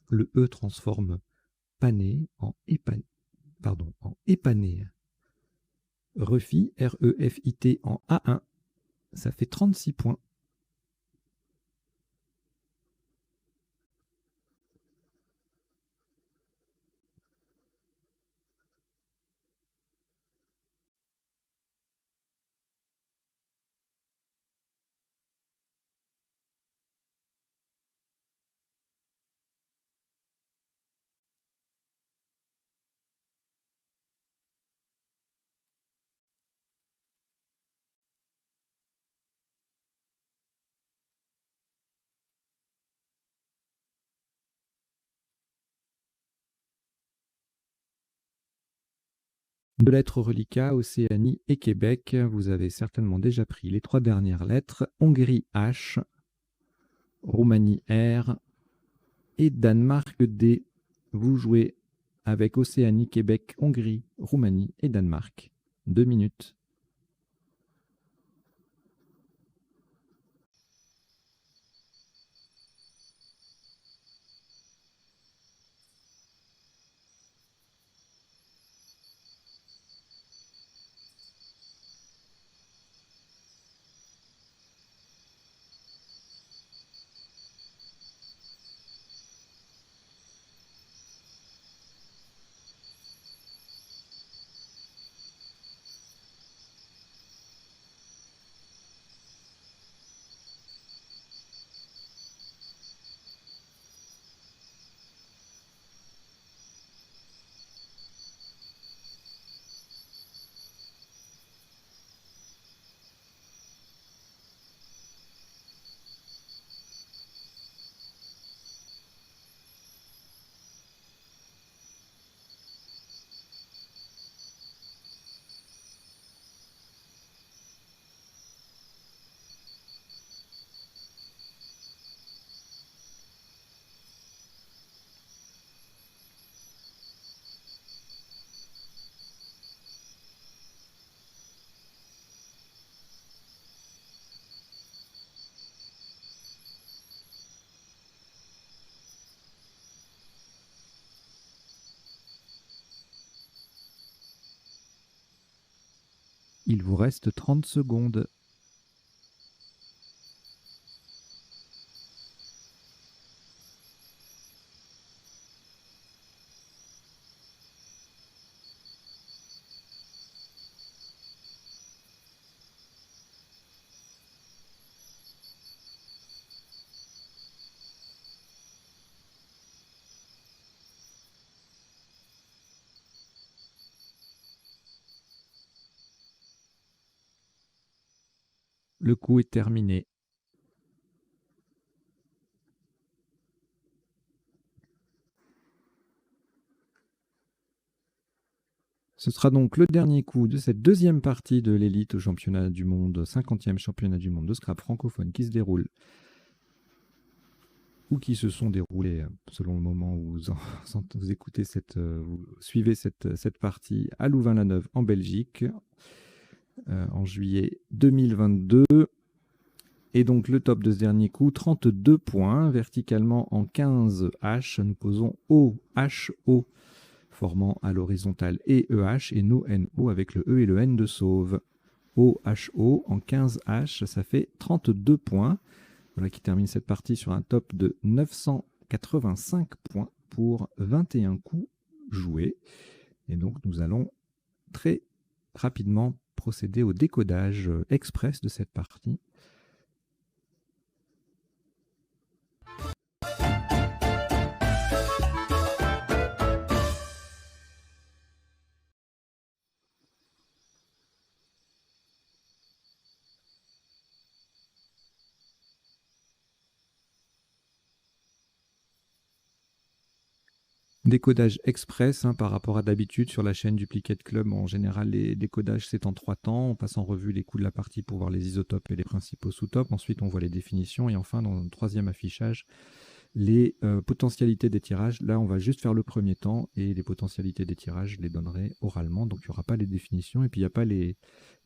Le E transforme pané en épané. Pardon, en épané. Refi, R-E-F-I-T en A1. Ça fait 36 points. Deux lettres reliquats, Océanie et Québec. Vous avez certainement déjà pris les 3 dernières lettres. Hongrie H, Roumanie R et Danemark D. Vous jouez avec Océanie, Québec, Hongrie, Roumanie et Danemark. 2 minutes. Il vous reste 30 secondes. Le coup est terminé. Ce sera donc le dernier coup de cette deuxième partie de l'élite au championnat du monde, 50e championnat du monde de Scrabble francophone qui se déroule ou qui se sont déroulés selon le moment où vous écoutez vous suivez cette partie à Louvain-la-Neuve en Belgique en juillet 2022. Et donc le top de ce dernier coup, 32 points, verticalement en 15 H. Nous posons O, H, O, formant à l'horizontale et EH, et NO, NO avec le E et le N de sauve. O, H, O en 15 H, ça fait 32 points. Voilà qui termine cette partie sur un top de 985 points pour 21 coups joués. Et donc nous allons très rapidement procéder au décodage express de cette partie. Décodage express par rapport à d'habitude sur la chaîne Duplicate Club. En général, les décodages, c'est en 3 temps. On passe en revue les coups de la partie pour voir les isotopes et les principaux sous-topes. Ensuite, on voit les définitions. Et enfin, dans le troisième affichage, les potentialités des tirages. Là, on va juste faire le premier temps. Et les potentialités des tirages, je les donnerai oralement. Donc, il n'y aura pas les définitions. Et puis, il n'y a pas les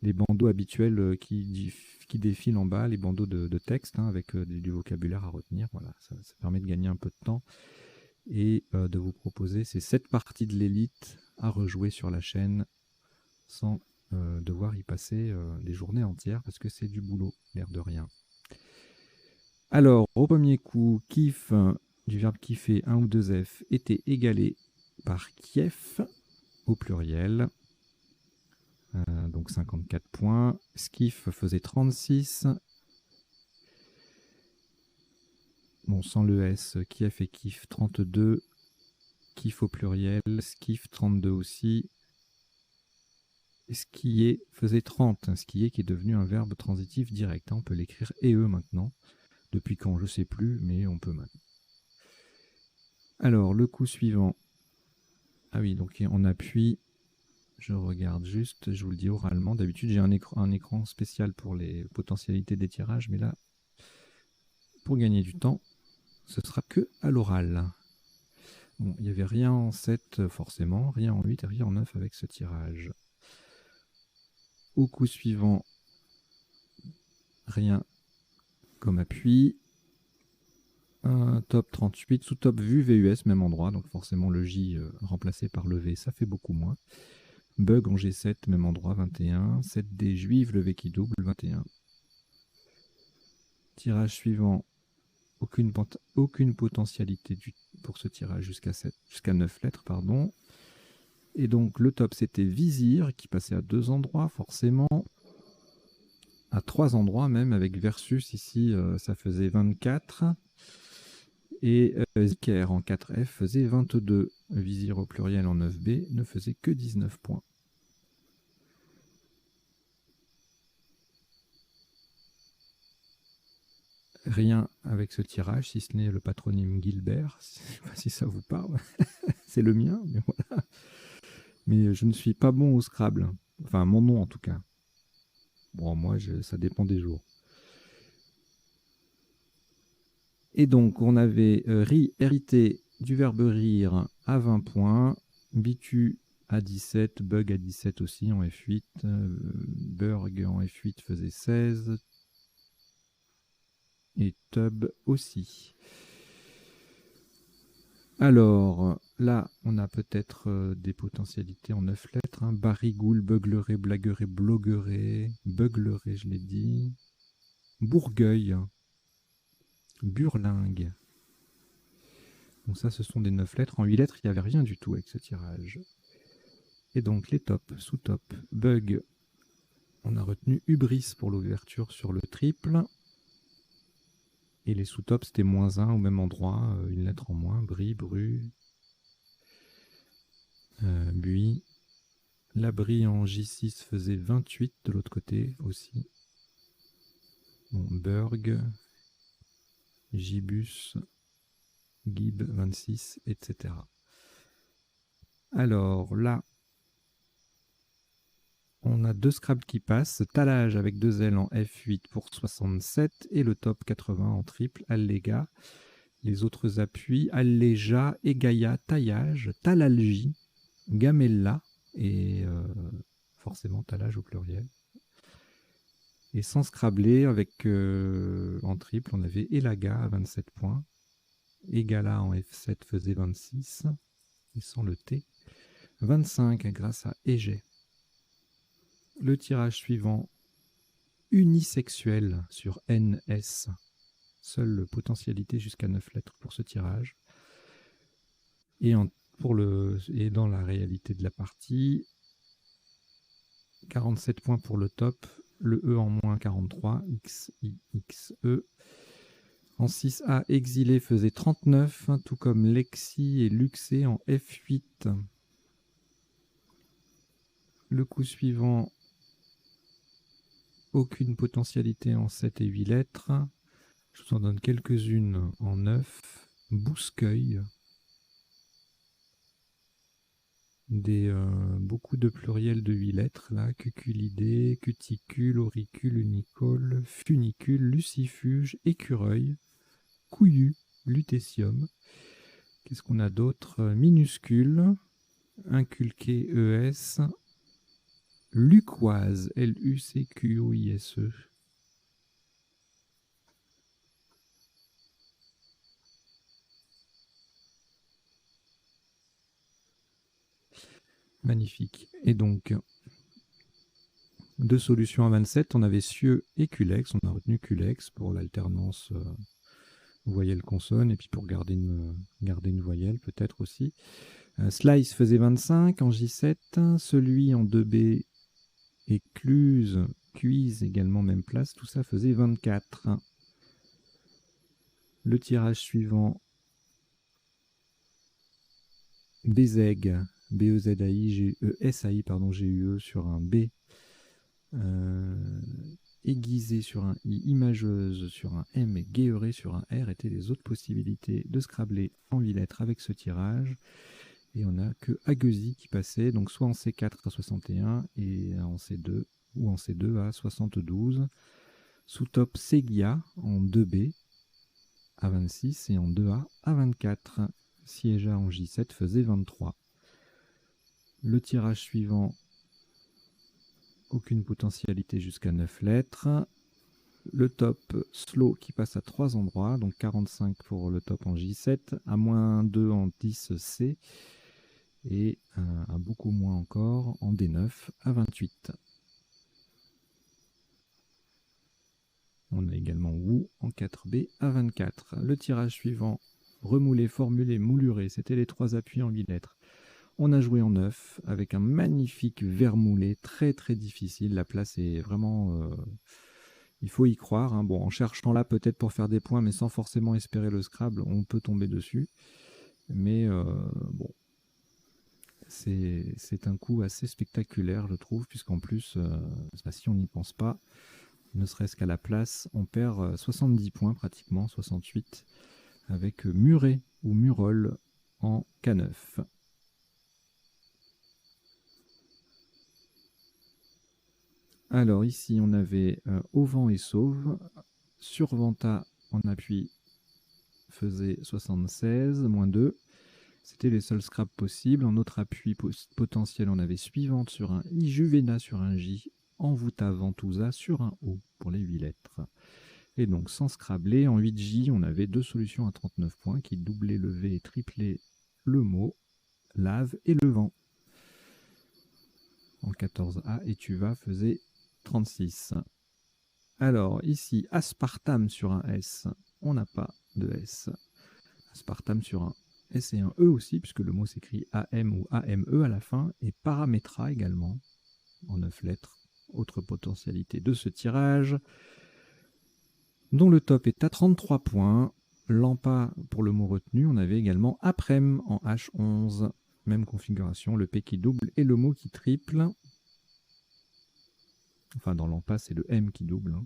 bandeaux habituels qui défilent en bas, les bandeaux de texte avec du vocabulaire à retenir. Voilà, ça permet de gagner un peu de temps et de vous proposer ces 7 parties de l'élite à rejouer sur la chaîne sans devoir y passer les journées entières parce que c'est du boulot, l'air de rien. Alors, au premier coup, kiff du verbe kiffer, 1 ou 2 F, était égalé par Kiev au pluriel. Donc 54 points. Skiff faisait 36. Bon, sans le S, Kiev et Kif 32. Kif au pluriel, Skiff 32 aussi. Skier faisait 30. Skier qui est devenu un verbe transitif direct. On peut l'écrire EE maintenant. Depuis quand, je ne sais plus, mais on peut maintenant. Alors, le coup suivant. Ah oui, donc on appuie. Je regarde juste, je vous le dis oralement. D'habitude, j'ai un écran spécial pour les potentialités des tirages, mais là, pour gagner du temps, ce sera que à l'oral. Bon, il n'y avait rien en 7 forcément, rien en 8 et rien en 9 avec ce tirage. Au coup suivant, rien comme appui. Un top 38, sous top vue VUS, même endroit, donc forcément le J remplacé par le V, ça fait beaucoup moins. Bug en G7, même endroit, 21. 7D juive, le V qui double, 21. Tirage suivant, aucune potentialité pour ce tirage jusqu'à 9 lettres, pardon. Et donc le top c'était Vizir, qui passait à 2 endroits, forcément. À 3 endroits même, avec Versus ici, ça faisait 24. Et Ziker en 4F faisait 22. Vizir au pluriel en 9B ne faisait que 19 points. Rien avec ce tirage, si ce n'est le patronyme Gilbert. Je ne sais pas si ça vous parle. C'est le mien, mais voilà. Mais je ne suis pas bon au Scrabble. Enfin, mon nom en tout cas. Bon, moi, ça dépend des jours. Et donc, on avait hérité du verbe rire à 20 points, bitu à 17, bug à 17 aussi en F8, burg en F8 faisait 16, et tub aussi. Alors, là, on a peut-être des potentialités en 9 lettres. Hein. Barigoule, beuglerais, blaguerais, bloguerais, beuglerais, je l'ai dit. Bourgueil, burlingue. Donc ça, ce sont des 9 lettres. En 8 lettres, il n'y avait rien du tout avec ce tirage. Et donc, les tops, sous-top, bug. On a retenu hubris pour l'ouverture sur le triple. Et les sous-tops, c'était -1 au même endroit, une lettre en moins. Brie, bru, buis. La brie en J6 faisait 28 de l'autre côté aussi. Bon, Burg, Gibus, Gib 26, etc. Alors là, on a 2 Scrabble qui passent. Talage avec 2 L en F8 pour 67 et le top 80 en triple, Alléga. Les autres appuis, Alléja, Egaia, Taillage, Talalgie, Gamella et forcément Talage au pluriel. Et sans scrabler, avec en triple, on avait Elaga à 27 points. Egala en F7 faisait 26. Et sans le T, 25 grâce à Égé. Le tirage suivant, unisexuel sur NS. Seule potentialité jusqu'à 9 lettres pour ce tirage. Et, et dans la réalité de la partie, 47 points pour le top, le E en moins 43, X, I, X, E. En 6A, Exilé faisait 39, tout comme Lexi et Luxé en F8. Le coup suivant, aucune potentialité en 7 et 8 lettres. Je vous en donne quelques-unes en 9. Bousqueuil. Beaucoup de pluriels de 8 lettres, là. Cuculidé, cuticule, auricule, unicole, funicule, lucifuge, écureuil, couillu, lutécium. Qu'est-ce qu'on a d'autre? Minuscule, inculqué, ES, lucoise, L-U-C-Q-O-I-S-E. Magnifique. Et donc, 2 solutions à 27, on avait Cieux et Culex. On a retenu Culex pour l'alternance voyelle-consonne et puis pour garder une voyelle peut-être aussi. Slice faisait 25 en J7. Celui en 2B, écluse, cuise également même place. Tout ça faisait 24. Le tirage suivant, Bézègue, B-E-Z-A-I, G-E-S-A-I, pardon, G-U-E sur un B. Aiguisé sur un I, imageuse sur un M et guéhéré sur un R étaient les autres possibilités de scrabler en 8 lettres avec ce tirage. Et on n'a que Aguesi qui passait, donc soit en C4 à 61 et en C2 ou en C2 à 72. Sous top Segia en 2B à 26 et en 2A à 24. Siéja en J7 faisait 23. Le tirage suivant, aucune potentialité jusqu'à 9 lettres. Le top slow qui passe à 3 endroits, donc 45 pour le top en J7, à -2 en 10C et à beaucoup moins encore en D9 à 28. On a également Wu en 4B à 24. Le tirage suivant, remoulé, formulé, mouluré, c'était les 3 appuis en 8 lettres. On a joué en 9 avec un magnifique vermoulé, très très difficile. La place est vraiment... il faut y croire. Hein. Bon, en cherchant là peut-être pour faire des points, mais sans forcément espérer le Scrabble, on peut tomber dessus. Mais bon, c'est un coup assez spectaculaire, je trouve, puisqu'en plus, si on n'y pense pas, ne serait-ce qu'à la place, on perd 70 points pratiquement, 68, avec Muret ou Murol en K9. Alors ici, on avait Auvent et Sauve. Surventa en appui faisait 76, -2. C'était les seuls scraps possibles. En autre appui potentiel, on avait Suivante sur un I, Juvena sur un J, Envoûta Ventusa sur un O pour les 8 lettres. Et donc sans scrabler, en 8J, on avait 2 solutions à 39 points qui doublaient le V et triplaient le mot lave et le vent. En 14A, et tu vas faisait 36. Alors, ici, aspartame sur un S. On n'a pas de S. Aspartame sur un S et un E aussi, puisque le mot s'écrit AM ou AME à la fin. Et paramétra également, en 9 lettres. Autre potentialité de ce tirage, dont le top est à 33 points. Lampa pour le mot retenu. On avait également aprem en H11. Même configuration, le P qui double et le mot qui triple. Enfin, dans Lampa, c'est le M qui double.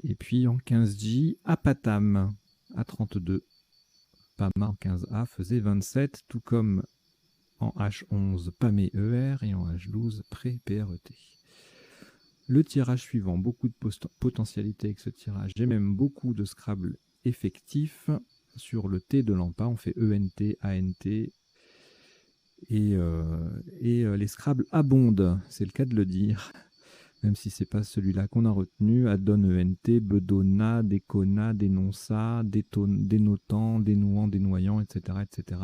Et puis en 15J, apatam à 32. Pama en 15A faisait 27, tout comme en H11, Pamé ER et en H12, Pré PRET. Le tirage suivant, beaucoup de potentialités avec ce tirage, et même beaucoup de Scrabble effectifs. Sur le T de Lampa, on fait ENT, ANT, et les Scrabble abondent, c'est le cas de le dire. Même si ce n'est pas celui-là qu'on a retenu, Adon ENT, Bedona, Décona, Dénonça, Dénotant, Dénouant, Dénoyant, etc., etc.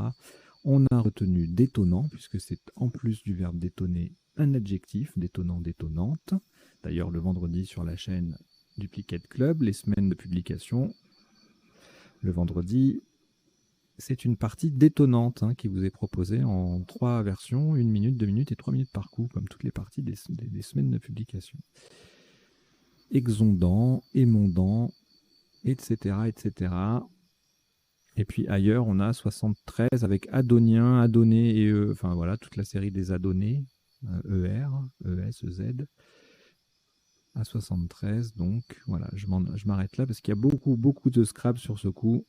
On a retenu détonnant, puisque c'est en plus du verbe détonner un adjectif, détonnant, détonnante. D'ailleurs, le vendredi sur la chaîne Duplicate Club, les semaines de publication, le vendredi, c'est une partie détonnante qui vous est proposée en 3 versions, 1 minute, 2 minutes et 3 minutes par coup, comme toutes les parties des semaines de publication. Exondant, émondant, etc., etc. Et puis ailleurs, on a 73 avec Adonien, Adoné et enfin voilà, toute la série des Adonés, ER, ES, EZ, à 73. Donc voilà, je m'arrête là parce qu'il y a beaucoup de Scrabble sur ce coup.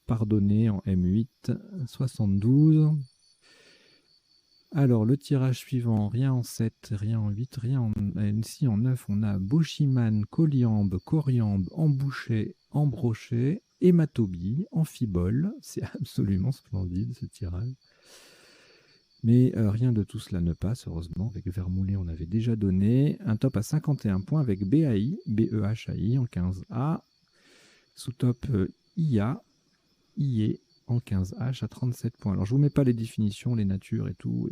Pardonné en M8, 72. Alors, le tirage suivant, rien en 7, rien en 8, rien en... Ici, en 9, on a Bauchiman, Coliambe, Coriambe, Embouché, Embroché, Hématobie, Amphibole. C'est absolument splendide, ce tirage. Mais rien de tout cela ne passe, heureusement. Avec Vermoulé, on avait déjà donné. Un top à 51 points avec BAI, BEHAI en 15A. Sous-top IA, IE en 15H à 37 points. Alors, je ne vous mets pas les définitions, les natures et tout,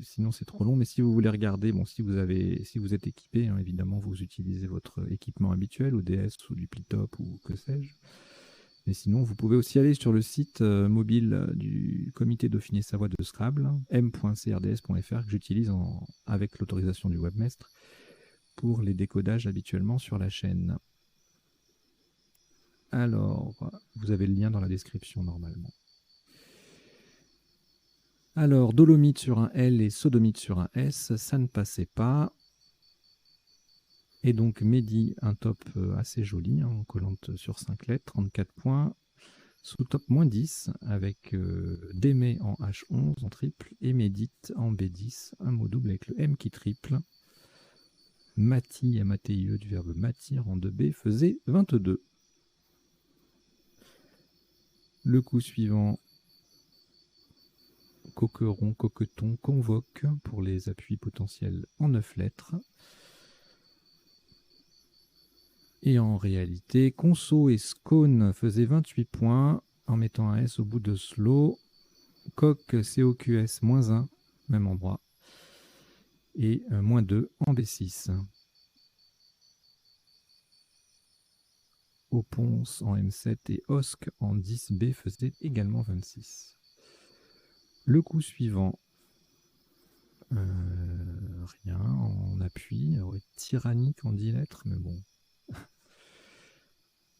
sinon c'est trop long, mais si vous voulez regarder, bon, si vous êtes équipé, évidemment, vous utilisez votre équipement habituel, ou DS, ou du Plitop, ou que sais-je. Mais sinon, vous pouvez aussi aller sur le site mobile du comité Dauphiné-Savoie de Scrabble, m.crds.fr, que j'utilise avec l'autorisation du webmestre pour les décodages habituellement sur la chaîne. Alors, vous avez le lien dans la description normalement. Alors, dolomite sur un L et sodomite sur un S, ça ne passait pas. Et donc, Mehdi, un top assez joli, collante sur 5 lettres, 34 points. Sous-top moins 10, avec Démé en H11 en triple, et Médite en B10, un mot double avec le M qui triple. Mati, Mathieu du verbe matir en 2B, faisait 22. Le coup suivant, coqueron, coqueton, convoque pour les appuis potentiels en 9 lettres. Et en réalité, conso et scone faisaient 28 points en mettant un S au bout de slow. Coq, COQS, moins 1, même endroit. Et moins 2 en B6. Oponce en M7 et Osc en 10B faisaient également 26. Le coup suivant, rien en appui, tyrannique en 10 lettres, mais bon.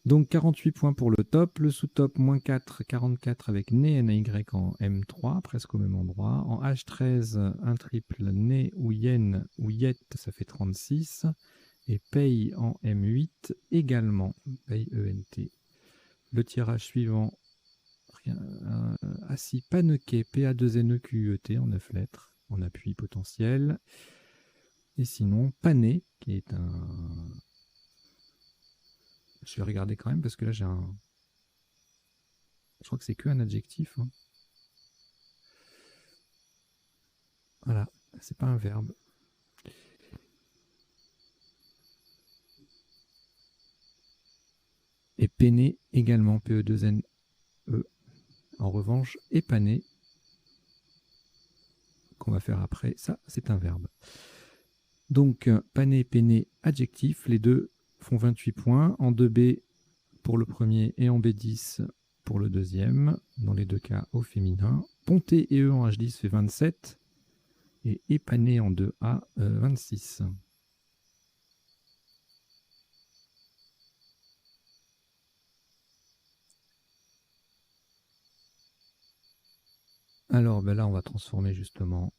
Donc 48 points pour le top, le sous-top moins 4, 44 avec Né NY en M3, presque au même endroit. En H13, un triple Né ou Yen ou Yet, ça fait 36. Et Paye en M8 également, Paye ENT. Le tirage suivant, Assis Panequet, PA2NEQET en 9 lettres, en appui potentiel. Et sinon, Pané, qui est un... Je vais regarder quand même parce que là j'ai un... Je crois que c'est qu'un adjectif. Voilà, c'est pas un verbe. Et Péné également, PE2NE, En revanche, épané, qu'on va faire après, ça, c'est un verbe. Donc, pané, peiné, adjectif, les deux font 28 points. En 2B pour le premier et en B10 pour le deuxième, dans les deux cas au féminin. Ponté et eux en H10 fait 27 et épané en 2A 26. Alors ben là, on va transformer justement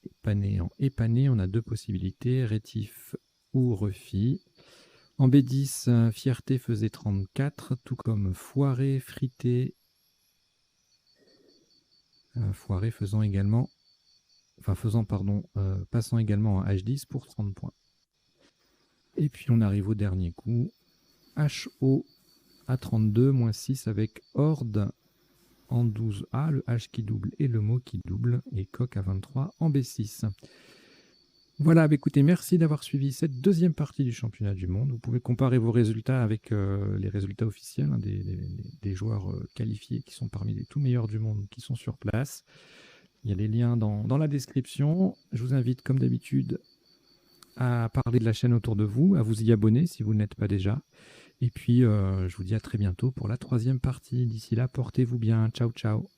épané en épané. On a deux possibilités, rétif ou refi. En B10, fierté faisait 34, tout comme foiré, frité, foiré faisant également, passant également en H10 pour 30 points. Et puis on arrive au dernier coup, HO à 32, moins 6 avec horde en 12A, le H qui double et le mot qui double, et coq à 23 en B6. Voilà, bah écoutez, merci d'avoir suivi cette deuxième partie du championnat du monde. Vous pouvez comparer vos résultats avec les résultats officiels des joueurs qualifiés qui sont parmi les tout meilleurs du monde qui sont sur place. Il y a les liens dans la description. Je vous invite, comme d'habitude, à parler de la chaîne autour de vous, à vous y abonner si vous ne l'êtes pas déjà. Et puis, je vous dis à très bientôt pour la troisième partie. D'ici là, portez-vous bien. Ciao, ciao.